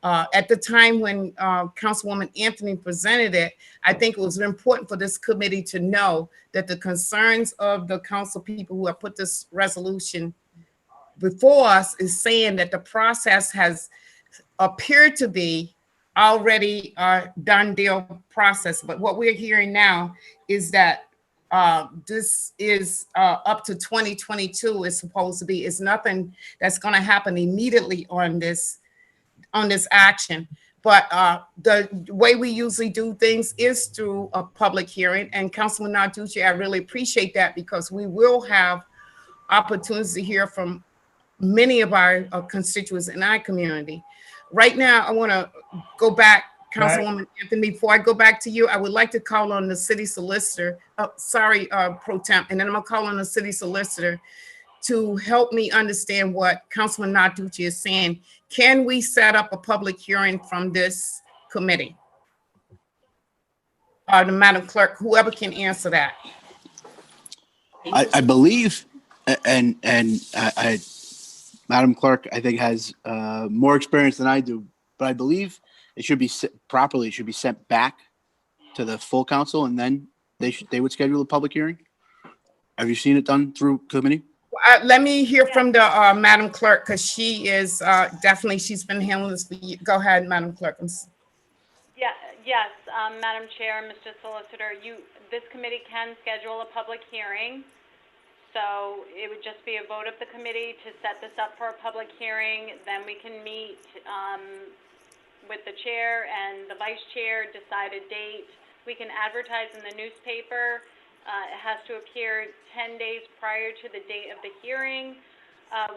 at the time when Councilwoman Anthony presented it, I think it was important for this committee to know that the concerns of the council people who have put this resolution before us is saying that the process has appeared to be already a done deal process. But what we're hearing now is that this is up to 2022 is supposed to be. It's nothing that's going to happen immediately on this action. But the way we usually do things is through a public hearing. And Councilman Narducci, I really appreciate that because we will have opportunities to hear from many of our constituents in our community. Right now, I want to go back, Councilwoman Anthony, before I go back to you, I would like to call on the city solicitor, Pro Temp, and then I'm gonna call on the city solicitor to help me understand what Councilman Narducci is saying. Can we set up a public hearing from this committee? The Madam Clerk, whoever can answer that. I believe, and I Madam Clerk, I think has more experience than I do, but I believe it should be properly. It should be sent back to the full council, and then they would schedule a public hearing. Have you seen it done through committee? Let me hear from the Madam Clerk because she is definitely, she's been handling this for you. Go ahead, Madam Clerk. Yes, Madam Chair, Mr. Solicitor, this committee can schedule a public hearing. So it would just be a vote of the committee to set this up for a public hearing. Then we can meet with the chair and the vice chair, decide a date. We can advertise in the newspaper. It has to appear 10 days prior to the date of the hearing.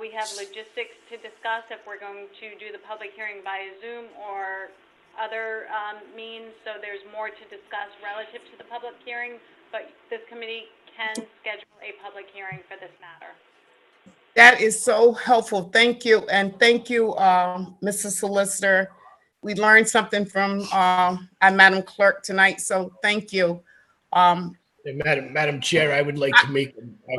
We have logistics to discuss if we're going to do the public hearing via Zoom or other means. So there's more to discuss relative to the public hearing, but this committee can schedule a public hearing for this matter. That is so helpful. Thank you. And thank you, Mr. Solicitor. We learned something from our Madam Clerk tonight, so thank you. Madam Chair, I would like to make.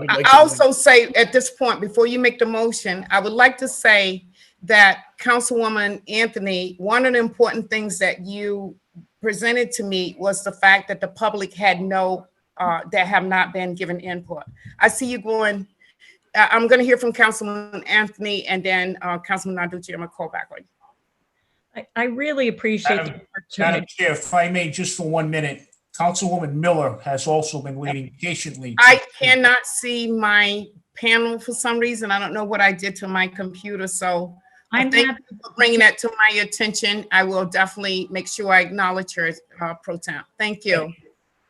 I also say at this point, before you make the motion, I would like to say that Councilwoman Anthony, one of the important things that you presented to me was the fact that the public had that have not been given input. I see you going. I'm going to hear from Councilman Anthony and then Councilman Narducci. I'm going to call back on you. I really appreciate the opportunity. Madam Chair, if I may, just for 1 minute, Councilwoman Miller has also been waiting patiently. I cannot see my panel for some reason. I don't know what I did to my computer. So thank you for bringing that to my attention. I will definitely make sure I acknowledge her, Pro Temp. Thank you.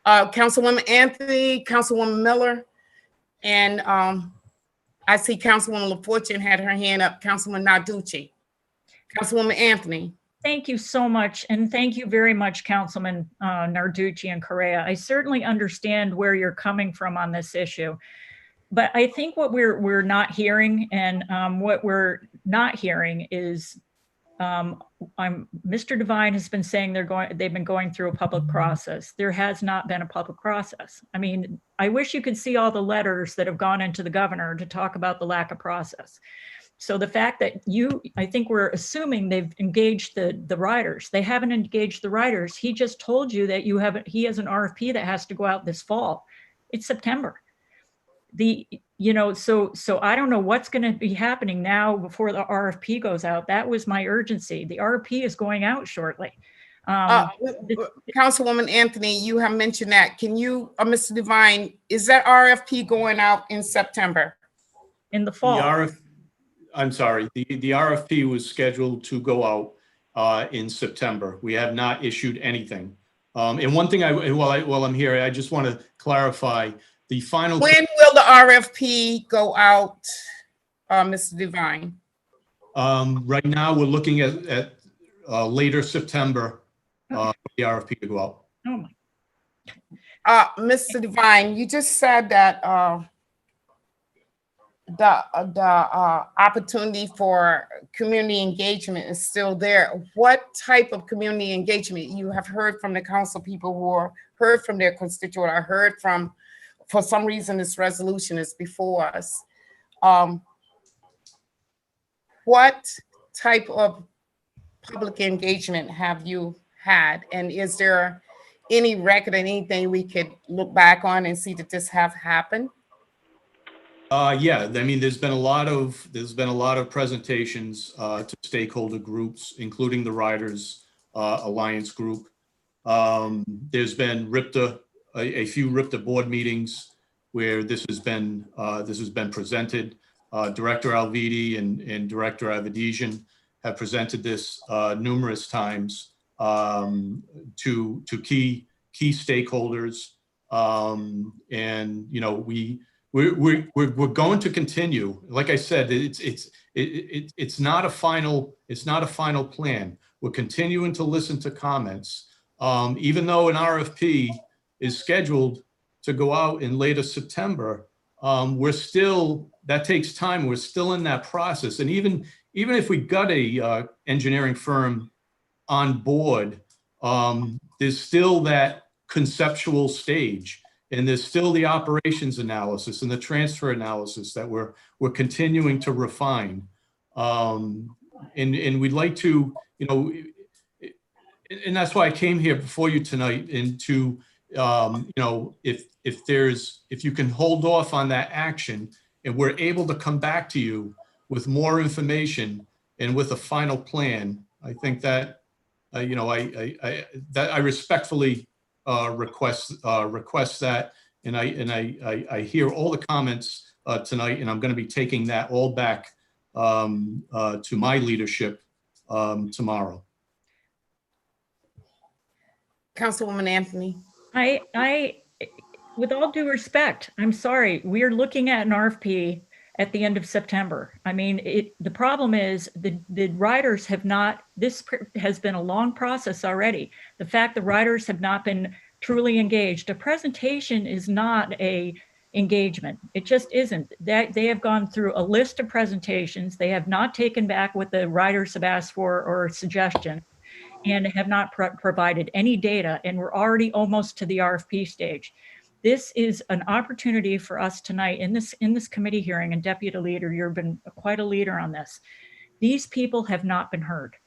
Councilwoman Anthony, Councilwoman Miller, and I see Councilwoman LaFortune had her hand up. Councilman Narducci. Councilwoman Anthony. Thank you so much. And thank you very much, Councilman Narducci and Correa. I certainly understand where you're coming from on this issue. But I think what we're not hearing and what we're not hearing is Mr. Devine has been saying they've been going through a public process. There has not been a public process. I mean, I wish you could see all the letters that have gone into the governor to talk about the lack of process. So the fact that I think we're assuming they've engaged the writers. They haven't engaged the writers. He just told you that he has an RFP that has to go out this fall. It's September. So I don't know what's going to be happening now before the RFP goes out. That was my urgency. The RFP is going out shortly. Councilwoman Anthony, you have mentioned that. Can you, Mr. Devine, is that RFP going out in September? In the fall. I'm sorry, the RFP was scheduled to go out in September. We have not issued anything. And one thing while I'm here, I just want to clarify the final. When will the RFP go out, Mr. Devine? Right now, we're looking at later September for the RFP to go out. Oh my. Mr. Devine, you just said that opportunity for community engagement is still there. What type of community engagement you have heard from the council people who are heard from their constituent, or heard from, for some reason, this resolution is before us. What type of public engagement have you had? And is there any record, anything we could look back on and see that this have happened? Yeah, I mean, there's been a lot of presentations to stakeholder groups, including the Riders Alliance Group. There's been a few RIPTA board meetings where this has been presented. Director Alvidi and Director Avedisian have presented this numerous times to key stakeholders, and you know, we're going to continue. Like I said, it's not a final plan. We're continuing to listen to comments, even though an RFP is scheduled to go out in later September. That takes time. We're still in that process, and even if we got a engineering firm on board, there's still that conceptual stage. And there's still the operations analysis and the transfer analysis that we're continuing to refine. And we'd like to, you know, and that's why I came here before you tonight, and to, you know, if you can hold off on that action and we're able to come back to you with more information and with a final plan, I think that, you know, I respectfully request that, and I hear all the comments tonight, and I'm going to be taking that all back to my leadership tomorrow. Councilwoman Anthony. I, with all due respect, I'm sorry, we're looking at an RFP at the end of September. I mean, the problem is the riders have not, this has been a long process already. The fact the riders have not been truly engaged. A presentation is not a engagement. It just isn't. They have gone through a list of presentations. They have not taken back what the riders have asked for or suggestion, and have not provided any data. And we're already almost to the RFP stage. This is an opportunity for us tonight in this committee hearing, and Deputy Leader, you've been quite a leader on this. These people have not been heard.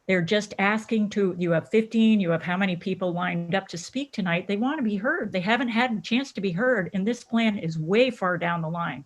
They're just asking to, you have 15, you have how many people lined up to speak tonight. They want to be heard. They haven't had a chance to be heard, and this plan is way far down the line.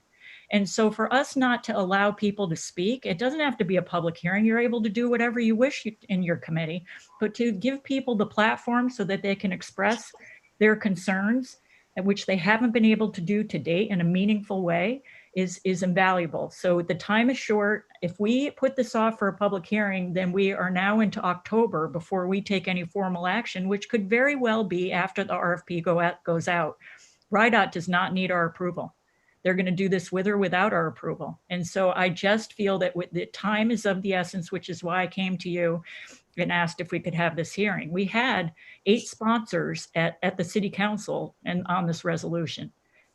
And so for us not to allow people to speak, it doesn't have to be a public hearing. You're able to do whatever you wish in your committee, but to give people the platform so that they can express their concerns, which they haven't been able to do to date in a meaningful way, is invaluable. So the time is short. If we put this off for a public hearing, then we are now into October before we take any formal action, which could very well be after the RFP goes out. RIDOT does not need our approval. They're going to do this with or without our approval. And so I just feel that the time is of the essence, which is why I came to you and asked if we could have this hearing. We had 8 sponsors at the city council and on this resolution.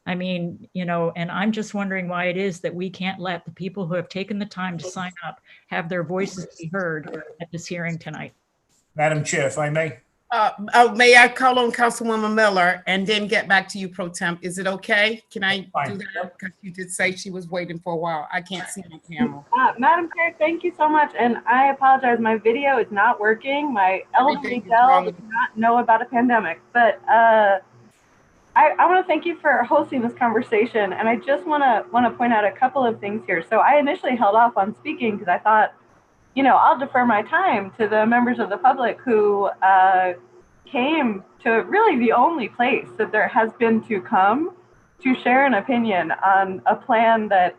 I mean, you know, and I'm just wondering why it is that we can't let the people who have taken the time to sign up have their voices be heard at this hearing tonight. Madam Chair, if I may. May I call on Councilwoman Miller and then get back to you, Pro Temp? Is it okay? Can I do that? Because you did say she was waiting for a while. I can't see my camera. Madam Chair, thank you so much. And I apologize, my video is not working. My elderly Dell does not know about a pandemic. But I want to thank you for hosting this conversation. And I just want to point out a couple of things here. So I initially held off on speaking because I thought, you know, I'll defer my time to the members of the public who came to really the only place that there has been to come to share an opinion on a plan that,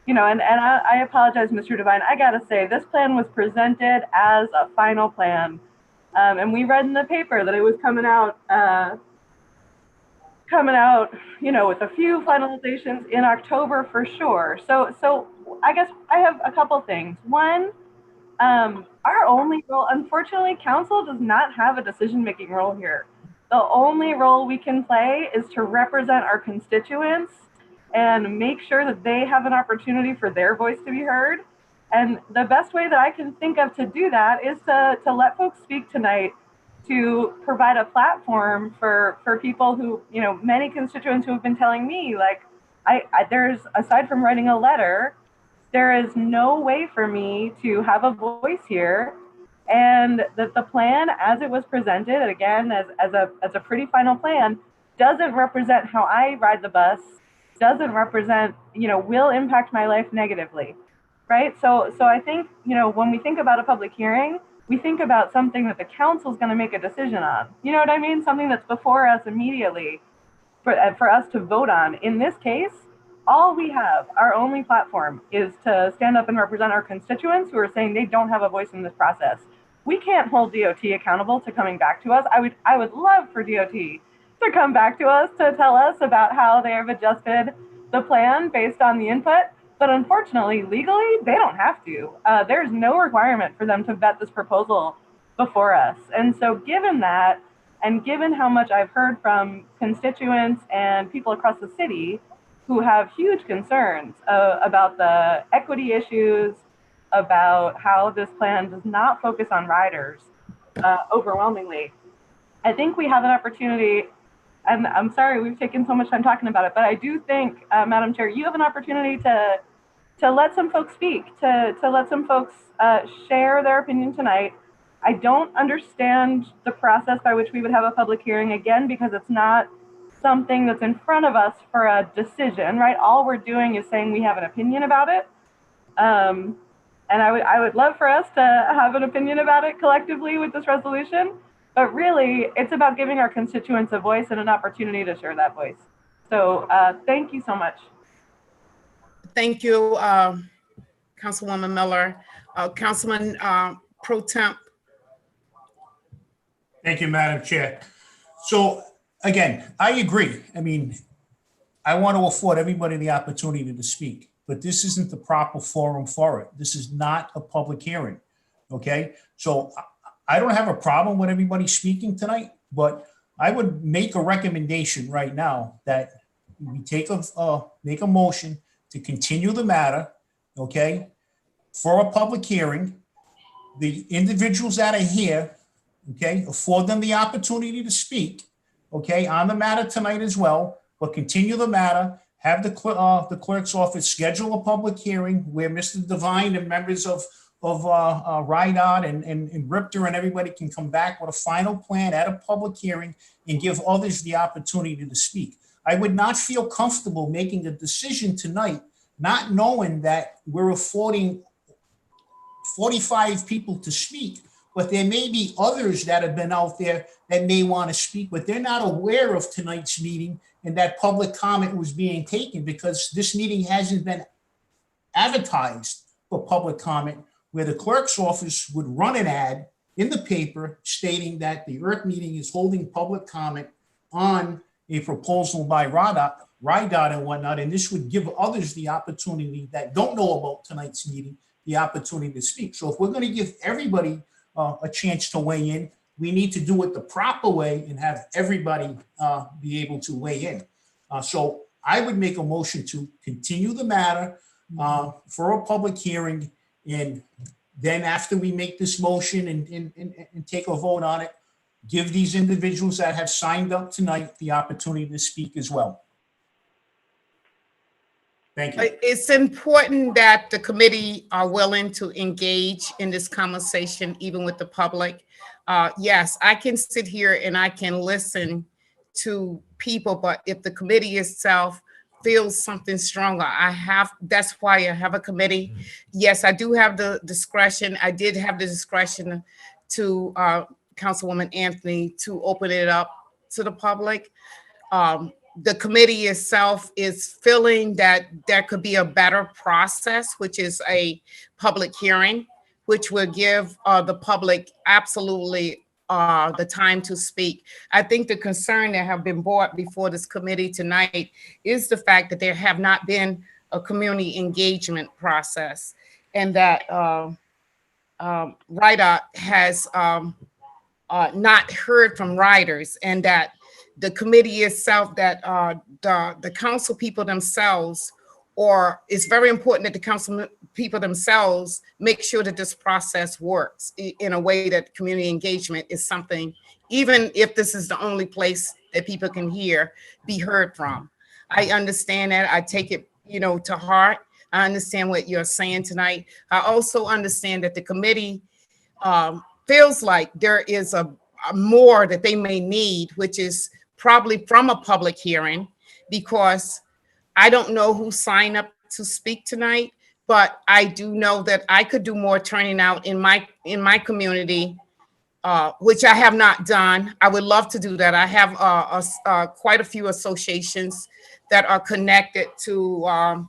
you know, and I apologize, Mr. Devine, I gotta say, this plan was presented as a final plan. And we read in the paper that it was coming out, you know, with a few finalizations in October for sure. So I guess I have a couple things. One, our only role, unfortunately, council does not have a decision-making role here. The only role we can play is to represent our constituents and make sure that they have an opportunity for their voice to be heard. And the best way that I can think of to do that is to let folks speak tonight, to provide a platform for people who, you know, many constituents who have been telling me, like, there's, aside from writing a letter, there is no way for me to have a voice here. And that the plan as it was presented, again, as a pretty final plan, doesn't represent how I ride the bus, doesn't represent, you know, will impact my life negatively, right? So I think, you know, when we think about a public hearing, we think about something that the council is going to make a decision on. You know what I mean? Something that's before us immediately for us to vote on. In this case, all we have, our only platform, is to stand up and represent our constituents who are saying they don't have a voice in this process. We can't hold DOT accountable to coming back to us. I would love for DOT to come back to us to tell us about how they have adjusted the plan based on the input. But unfortunately, legally, they don't have to. There's no requirement for them to vet this proposal before us. And so given that, and given how much I've heard from constituents and people across the city who have huge concerns about the equity issues, about how this plan does not focus on riders overwhelmingly, I think we have an opportunity. And I'm sorry we've taken so much time talking about it, but I do think, Madam Chair, you have an opportunity to let some folks speak, to let some folks share their opinion tonight. I don't understand the process by which we would have a public hearing, again, because it's not something that's in front of us for a decision, right? All we're doing is saying we have an opinion about it. And I would love for us to have an opinion about it collectively with this resolution. But really, it's about giving our constituents a voice and an opportunity to share that voice. So thank you so much. Thank you, Councilwoman Miller. Councilman Pro Temp. Thank you, Madam Chair. So again, I agree. I mean, I want to afford everybody the opportunity to speak, but this isn't the proper forum for it. This is not a public hearing, okay? So I don't have a problem with everybody speaking tonight, but I would make a recommendation right now that we make a motion to continue the matter, okay, for a public hearing. The individuals that are here, okay, afford them the opportunity to speak, okay, on the matter tonight as well, but continue the matter, have the clerk's office schedule a public hearing where Mr. Devine and members of RIDOT and RIPTR and everybody can come back with a final plan at a public hearing and give others the opportunity to speak. I would not feel comfortable making a decision tonight, not knowing that we're affording 45 people to speak, but there may be others that have been out there that may want to speak, but they're not aware of tonight's meeting and that public comment was being taken because this meeting hasn't been advertised for public comment, where the clerk's office would run an ad in the paper stating that the IRC meeting is holding public comment on a proposal by RIDOT and whatnot, and this would give others the opportunity that don't know about tonight's meeting the opportunity to speak. So if we're going to give everybody a chance to weigh in, we need to do it the proper way and have everybody be able to weigh in. So I would make a motion to continue the matter for a public hearing, and then after we make this motion and take a vote on it, give these individuals that have signed up tonight the opportunity to speak as well. Thank you. It's important that the committee are willing to engage in this conversation, even with the public. Yes, I can sit here and I can listen to people, but if the committee itself feels something stronger, that's why I have a committee. Yes, I do have the discretion. I did have the discretion to Councilwoman Anthony to open it up to the public. The committee itself is feeling that there could be a better process, which is a public hearing, which will give the public absolutely the time to speak. I think the concern that have been brought before this committee tonight is the fact that there have not been a community engagement process, and that RIDOT has not heard from riders, and that the committee itself, that the council people themselves, or it's very important that the council people themselves make sure that this process works in a way that community engagement is something, even if this is the only place that people can be heard from. I understand that. I take it, to heart. I understand what you're saying tonight. I also understand that the committee feels like there is a more that they may need, which is probably from a public hearing, because I don't know who signed up to speak tonight, but I do know that I could do more turning out in my community, which I have not done. I would love to do that. I have quite a few associations that are connected to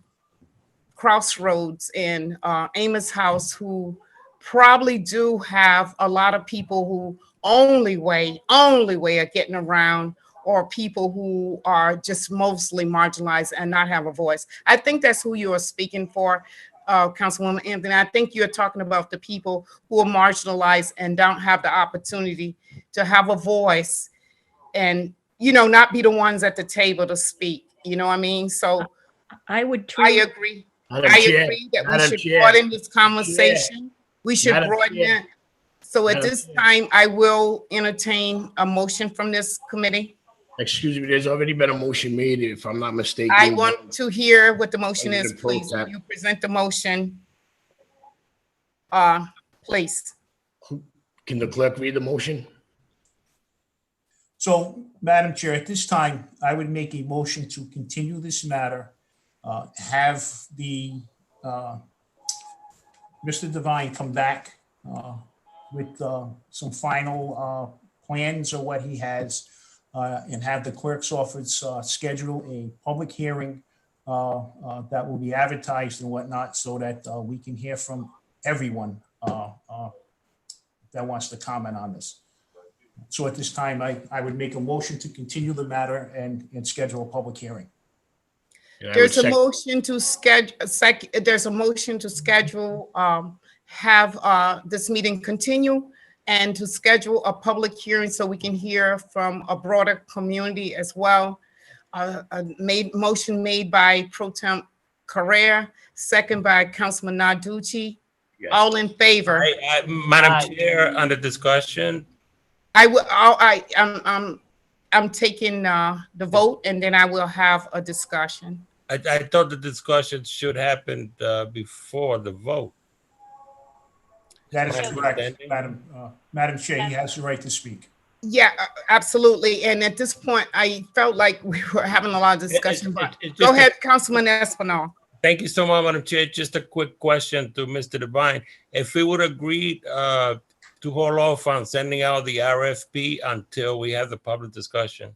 Crossroads and Amos House, who probably do have a lot of people who only way of getting around, or people who are just mostly marginalized and not have a voice. I think that's who you are speaking for, Councilwoman Anthony. I think you're talking about the people who are marginalized and don't have the opportunity to have a voice and, not be the ones at the table to speak. You know what I mean? So I would I treat, agree. Madam I Chair, agree that we Madam should Chair, broaden this conversation. We should Madam broaden Chair. it. So at Madam this Chair. time, I will entertain a motion from this committee. Excuse me, there's already been a motion made, if I'm not mistaken. I want to hear what the motion is, President Pro please. Tem. You present the motion. Please. Can the clerk read the motion? So, Madam Chair, at this time, I would make a motion to continue this matter, have the Mr. Devine come back with some final plans or what he has, and have the clerk's office schedule a public hearing that will be advertised and whatnot, so that we can hear from everyone that wants to comment on this. So at this time, I would make a motion to continue the matter and schedule a public hearing. And I would There's a second- motion to schedule, there's a motion to schedule, have this meeting continue and to schedule a public hearing so we can hear from a broader community as well. Motion made by Pro Tem Correa, second by Councilman Narducci. Yes. All in favor? Madam Chair, under discussion, I'm taking the vote, and then I will have a discussion. I thought the discussion should happen before the vote. That is My correct, understanding. Madam Chair, he has the right to speak. Yeah, absolutely. And at this point, I felt like we were having a lot of discussion, but go ahead, Councilman Espinal. Thank you so much, Madam Chair. Just a quick question to Mr. Devine. If we would agree to hold off on sending out the RFP until we have the public discussion.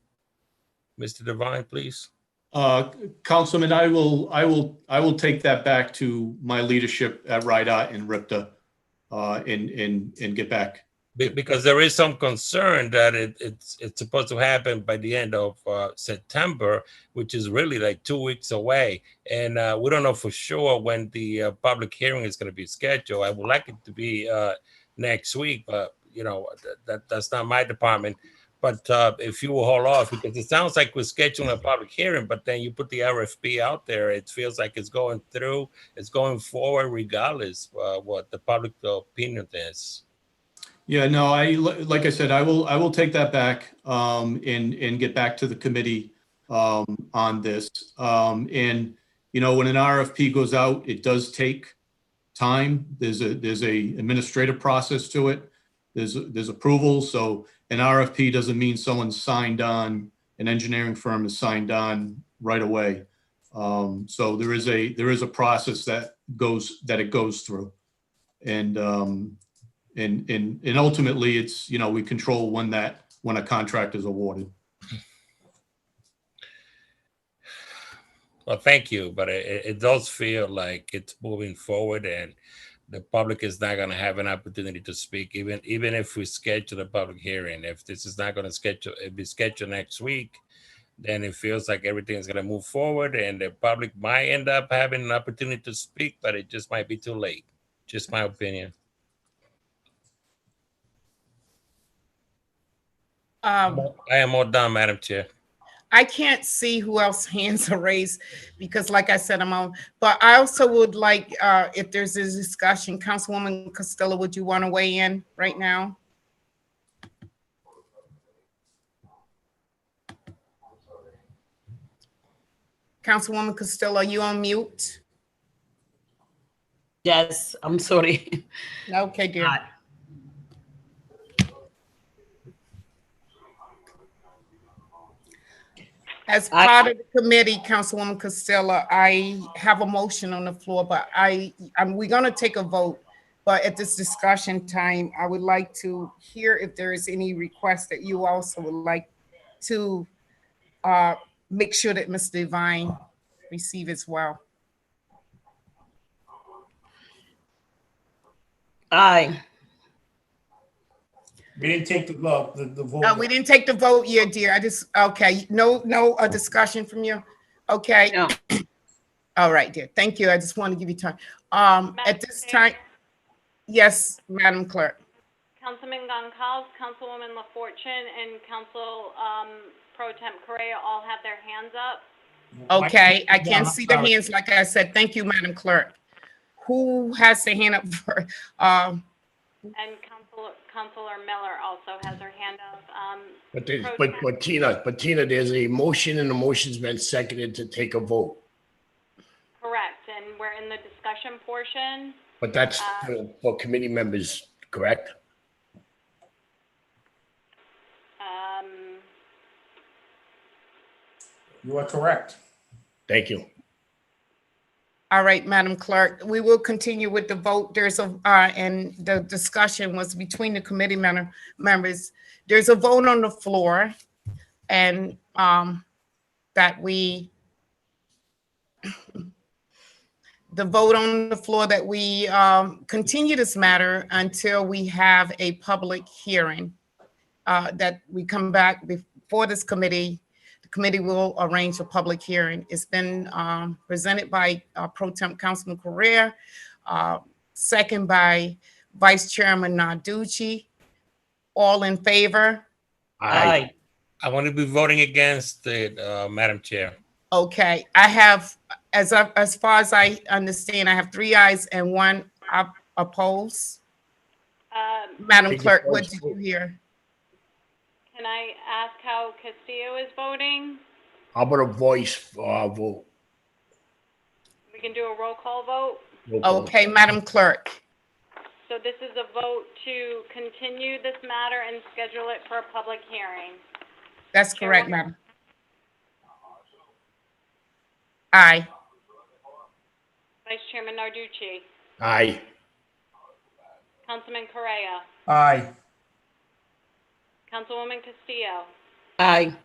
Mr. Devine, please. Councilman, I will take that back to my leadership at RIDOT and RIPTA and get back. Because there is some concern that it's supposed to happen by the end of September, which is really like 2 weeks away. And we don't know for sure when the public hearing is going to be scheduled. I would like it to be next week, but that's not my department. But if you will hold off, because it sounds like we're scheduling a public hearing, but then you put the RFP out there, it feels like it's going through, it's going forward regardless what the public opinion is. Yeah, no, like I said, I will take that back and get back to the committee on this. And when an RFP goes out, it does take time. There's a administrative process to it. There's approval. So an RFP doesn't mean someone's signed on, an engineering firm is signed on right away. So there is a process that it goes through, and ultimately it's we control when a contract is awarded. Well, thank you, but it does feel like it's moving forward, and the public is not going to have an opportunity to speak, even if we schedule a public hearing. If this is not going to be scheduled next week, then it feels like everything is going to move forward, and the public might end up having an opportunity to speak, but it just might be too late. Just my opinion. Um, I am all done, Madam Chair. I can't see who else hands are raised because like I said, I'm on, but I also would like, if there's a discussion, Councilwoman Costello, would you want to weigh in right now? Councilwoman Costello, are you on mute? Yes, I'm sorry. Okay, dear. As part of the committee, Councilwoman Costello, I have a motion on the floor, but we're gonna take a vote. But at this discussion time, I would like to hear if there is any request that you also would like to make sure that Ms. Devine receive as well. Aye. We didn't take the vote. We didn't take the vote yet, dear. Okay, no discussion from you? Okay. No. All right, dear. Thank you. I just want to give you time. At this time, yes, Madam Clerk. Councilman Goncalves, Councilwoman LaFortune, and Council Pro Temp Correa all have their hands up. Okay, I can't see the hands, like I said. Thank you, Madam Clerk. Who has the hand up for, And Councilor Miller also has her hand up. But Tina, there's a motion and the motion's been seconded to take a vote. Correct, and we're in the discussion portion. But that's for committee members, correct? You are correct. Thank you. all right, Madam Clerk, we will continue with the vote. There's and the discussion was between the committee members. There's a vote on the floor and that we, the vote on the floor that we continue this matter until we have a public hearing, that we come back before this committee. The committee will arrange a public hearing. It's been presented by Pro Temp Councilman Correa, second by Vice Chairman Narducci. All in favor? Aye. I want to be voting against it, Madam Chair. Okay, I have, as far as I understand, I have 3 ayes and 1 oppose. Madam Clerk, what did you hear? Can I ask how Castillo is voting? How about a voice vote? We can do a roll call vote. Okay, Madam Clerk. So this is a vote to continue this matter and schedule it for a public hearing. That's correct, Madam. Aye. Vice Chairman Narducci. Aye. Councilman Correa. Aye. Councilwoman Castillo. Aye.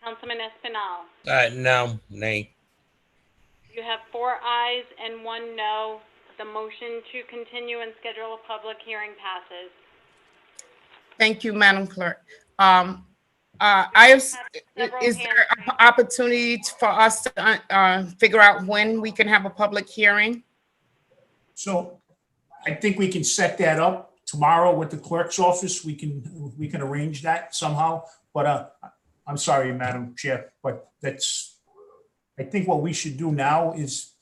Councilman Espinal. No, nay. You have 4 ayes and 1 no. The motion to continue and schedule a public hearing passes. Thank you, Madam Clerk. Is there an opportunity for us to figure out when we can have a public hearing? So I think we can set that up tomorrow with the clerk's office. We can arrange that somehow, but I'm sorry, Madam Chair, but I think what we should do now is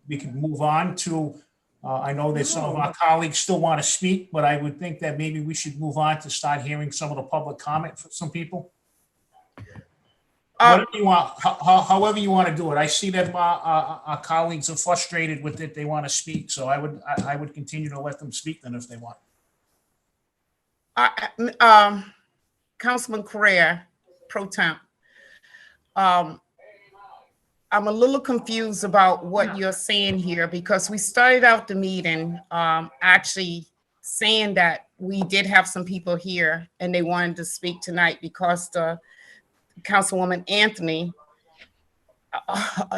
we can move on to, I know that some of our colleagues still want to speak, but I would think that maybe we should move on to start hearing some of the public comment for some people. Whatever you want, however you want to do it. I see that our colleagues are frustrated with it. They want to speak, so I would continue to let them speak then if they want. Councilman Correa, Pro Temp. I'm a little confused about what you're saying here because we started out the meeting actually saying that we did have some people here and they wanted to speak tonight because the Councilwoman Anthony,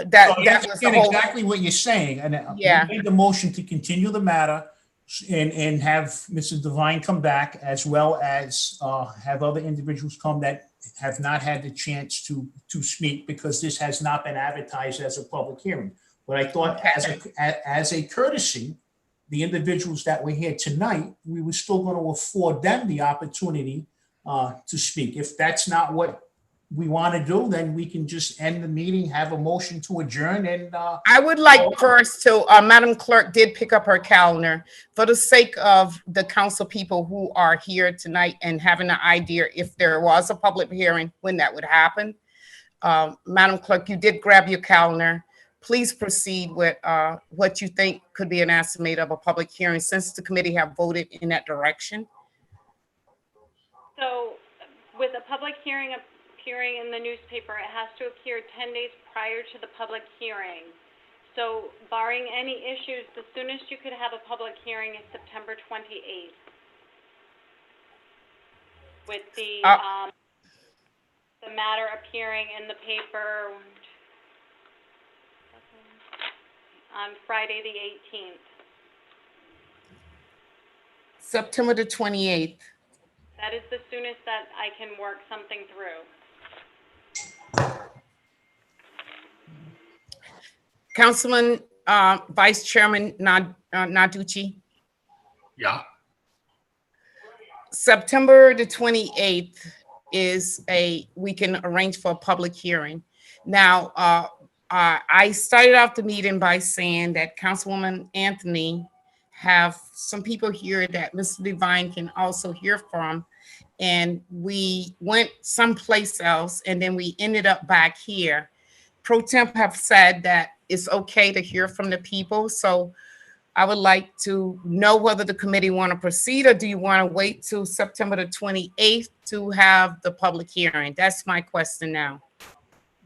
that was the whole, exactly what you're saying. And yeah, we made the motion to continue the matter and have Mrs. Devine come back, as well as have other individuals come that have not had the chance to speak because this has not been advertised as a public hearing. But I thought as a courtesy, the individuals that were here tonight, we were still going to afford them the opportunity to speak. If that's not what we want to do, then we can just end the meeting, have a motion to adjourn, and I would like first to, Madam Clerk did pick up her calendar. For the sake of the council people who are here tonight and having an idea if there was a public hearing, when that would happen. Madam Clerk, you did grab your calendar. Please proceed with what you think could be an estimate of a public hearing since the committee have voted in that direction. So with a public hearing appearing in the newspaper, it has to appear 10 days prior to the public hearing. So barring any issues, the soonest you could have a public hearing is September 28th. With the matter appearing in the paper on Friday the 18th. September the 28th. That is the soonest that I can work something through. Councilman, Vice Chairman Narducci. Yeah. September the 28th is we can arrange for a public hearing. Now, I started off the meeting by saying that Councilwoman Anthony have some people here that Mr. Devine can also hear from. And we went someplace else and then we ended up back here. Pro Temp have said that it's okay to hear from the people. So I would like to know whether the committee want to proceed or do you want to wait till September the 28th to have the public hearing? That's my question now.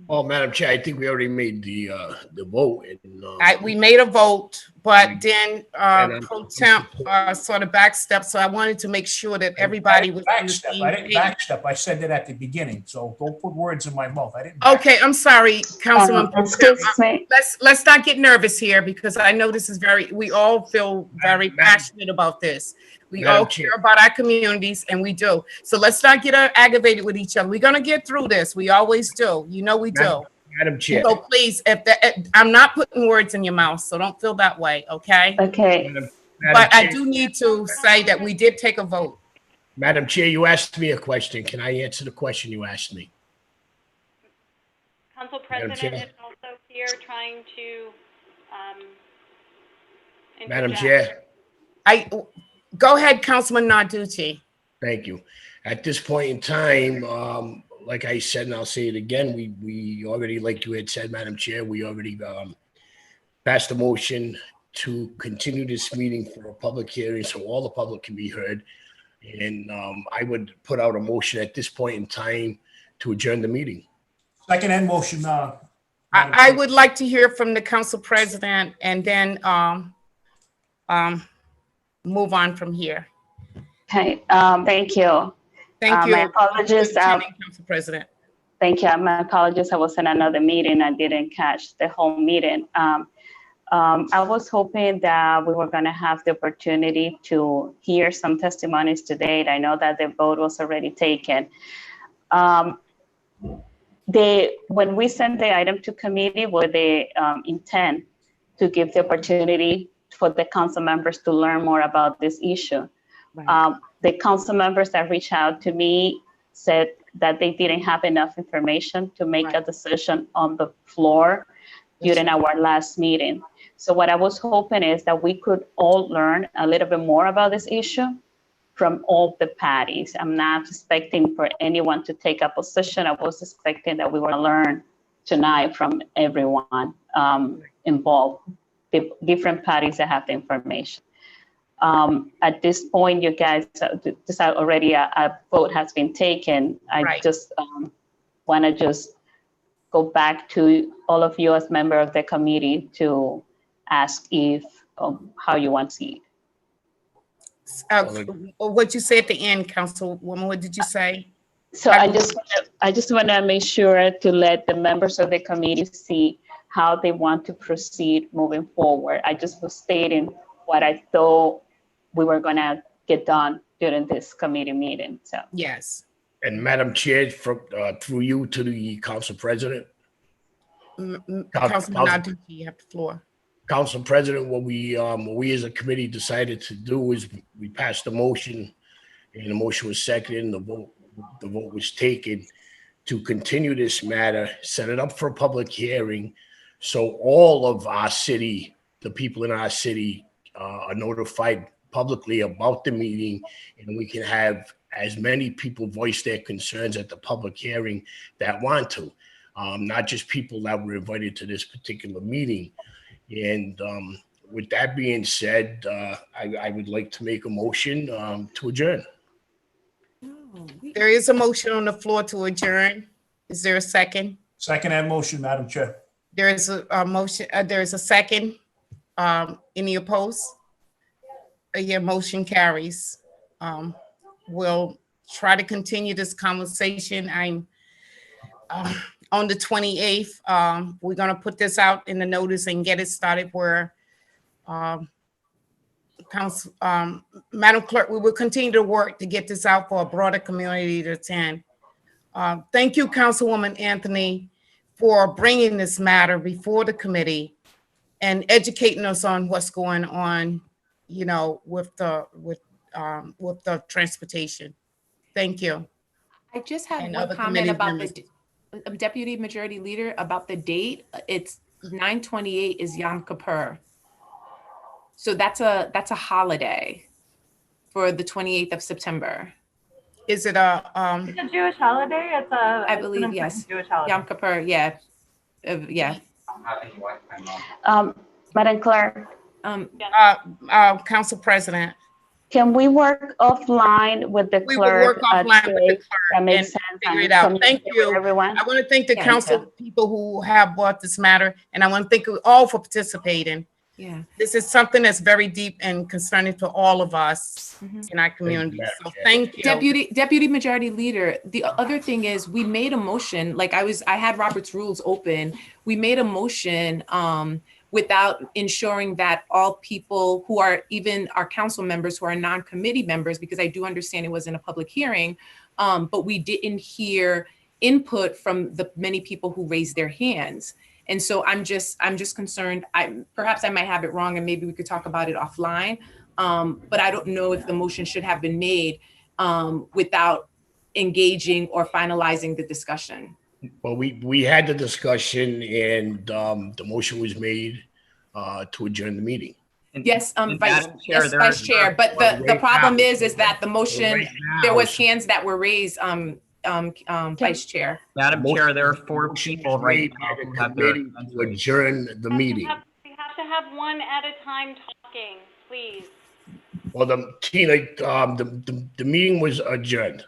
Well, Madam Chair, I think we already made the vote. And, We made a vote, but then Pro Temp sort of backstepped. So I wanted to make sure that everybody was on the same I didn't page. backstep. I said it at the beginning, so don't put words in my mouth. I didn't. Okay, I'm sorry, Councilman. Excuse me. Let's not get nervous here because I know this is we all feel very passionate about this. We all care about our communities and we do. So let's not get aggravated with each other. We're gonna get through this. We always do. You know we do. Madam Chair. So please, I'm not putting words in your mouth, so don't feel that way, okay? Okay. But I do need to say that we did take a vote. Madam Chair, you asked me a question. Can I answer the question you asked me? Council President is also here trying to Madam interject. Chair. Go ahead, Councilman Narducci. Thank you. At this point in time, like I said, and I'll say it again, we already, like you had said, Madam Chair, we already passed a motion to continue this meeting for a public hearing so all the public can be heard. And I would put out a motion at this point in time to adjourn the meeting. Second end motion. I would like to hear from the council president and then move on from here. Okay, thank you. Thank you. My apologies. Council President. Thank you. My apologies. I was in another meeting. I didn't catch the whole meeting. I was hoping that we were going to have the opportunity to hear some testimonies today. I know that the vote was already taken. When we sent the item to committee with the intent to give the opportunity for the council members to learn more about this issue. Right. The council members that reached out to me said that they didn't have enough information to make a decision on the floor during our last meeting. So what I was hoping is that we could all learn a little bit more about this issue from all the parties. I'm not expecting for anyone to take a position. I was expecting that we were to learn tonight from everyone involved, the different parties that have the information. At this point, you guys, this already a vote has been taken. I just want to just go back to all of you as member of the committee to ask if how you want to see it. What you say at the end, Councilwoman, what did you say? So I just want to make sure to let the members of the committee see how they want to proceed moving forward. I just was stating what I thought we were going to get done during this committee meeting. So yes. And Madam Chair, through you to the Council President. Councilman Narducci, you have the floor. Council President, what we as a committee decided to do is we passed the motion, and the motion was seconded, and the vote the vote was taken to continue this matter, set it up for a public hearing, so all of our city, the people in our city, are notified publicly about the meeting, and we can have as many people voice their concerns at the public hearing that want to, not just people that were invited to this particular meeting. And with that being said, I would like to make a motion to adjourn. There is a motion on the floor to adjourn. Is there a second? Second that motion, Madam Chair. There is a motion, there is a second. Any opposed? Yeah, motion carries. We'll try to continue this conversation. I'm on the 28th. We're gonna put this out in the notice and get it started where Council, Madam Clerk, we will continue to work to get this out for a broader community to attend. Thank you, Councilwoman Anthony, for bringing this matter before the committee and educating us on what's going on, you know, with the transportation. Thank you. I just have And one other comment committee about members. the Deputy Majority Leader about the date. It's 9/28 is Yom Kippur. So that's a holiday for the 28th of September. Is it It's a Jewish holiday. I believe, yes. Jewish holiday. Yom Kippur, yeah. Yeah. Madam Clerk, Council President? can we work offline with the We will work clerk? at offline with the 2:08? clerk That makes and sense. figure and it out. Thank communicate with you. Everyone. I want to thank the Yeah, council people who have brought this matter, and I want to thank you all for participating. Yeah. This is something that's very deep and concerning to all of us in our community. So thank you. Deputy Majority Leader, the other thing is we made a motion, like I had Robert's rules open. We made a motion without ensuring that all people who are even our council members who are non-committee members, because I do understand it wasn't a public hearing, but we didn't hear input from the many people who raised their hands. And so I'm just concerned. Perhaps I might have it wrong, and maybe we could talk about it offline. But I don't know if the motion should have been made without engaging or finalizing the discussion. Well, we had the discussion, and the motion was made to adjourn the meeting. Yes, Vice Chair, Chair. But the problem is that the motion, there was hands that were raised, Vice Chair. Madam Chair, there are 4 people right now who have their hands To raised. adjourn the meeting. We have to have one at a time talking, please. Well, Tina, the meeting was adjourned.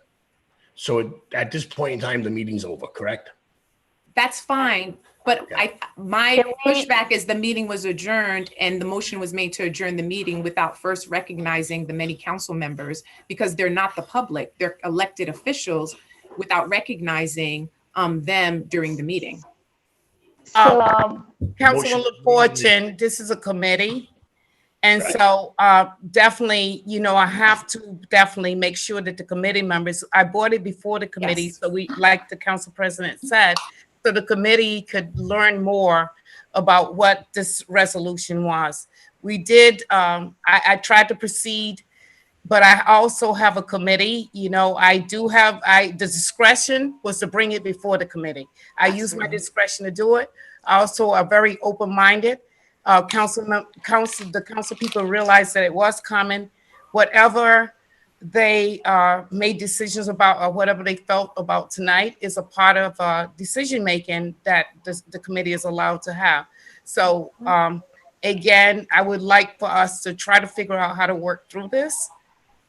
So at this point in time, the meeting's over, correct? That's fine, but my Can we- pushback is the meeting was adjourned and the motion was made to adjourn the meeting without first recognizing the many council members, because they're not the public, they're elected officials, without recognizing them during the meeting. So, Councilman LaFortune, this is a committee. And so definitely, you know, I have to definitely make sure that the committee members, I brought it before the committee. Yes. So we, like the council president said, so the committee could learn more about what this resolution was. We did, I tried to proceed, but I also have a committee, you know, I do have, the discretion was to bring it before the committee. I use my discretion to do it. I also are very open-minded. The council people realized that it was common. Whatever they made decisions about, or whatever they felt about tonight, is a part of decision-making that the committee is allowed to have. So again, I would like for us to try to figure out how to work through this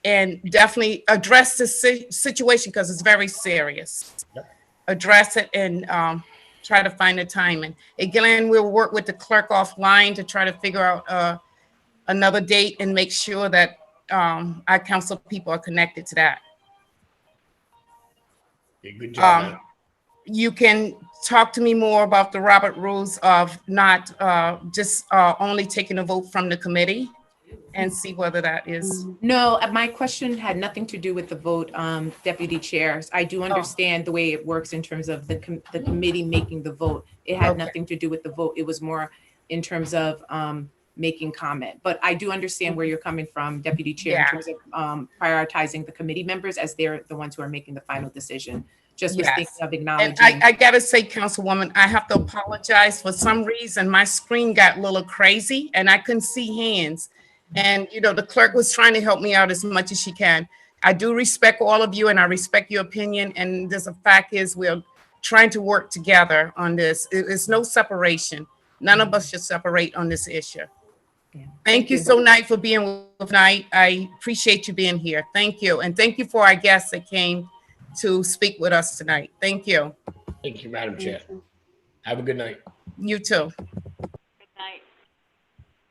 and definitely address this situation, because it's very serious. Address it and try to find a timing. Again, we'll work with the clerk offline to try to figure out another date and make sure that our council people are connected to that. Good job. You can talk to me more about the Robert rules of not just only taking a vote from the committee and see whether that is. No, my question had nothing to do with the vote, Deputy Chairs. I do understand the way it works in terms of the committee making the vote. It had nothing to do with the vote. It was more in terms of making comment. But I do understand where you're coming from, Deputy Chair, in terms of prioritizing the committee members as they're the ones who are making the final decision. Just was thinking of And acknowledging. I gotta say, Councilwoman, I have to apologize. For some reason, my screen got a little crazy and I couldn't see hands. And, you know, the clerk was trying to help me out as much as she can. I do respect all of you and I respect your opinion. And there's a fact is we're trying to work together on this. It's no separation. None of us should separate on this issue. Yeah. Thank you so much for being with tonight. I appreciate you being here. Thank you. And thank you for our guests that came to speak with us tonight. Thank you. Thank you, Madam Chair. Have a good night. You too.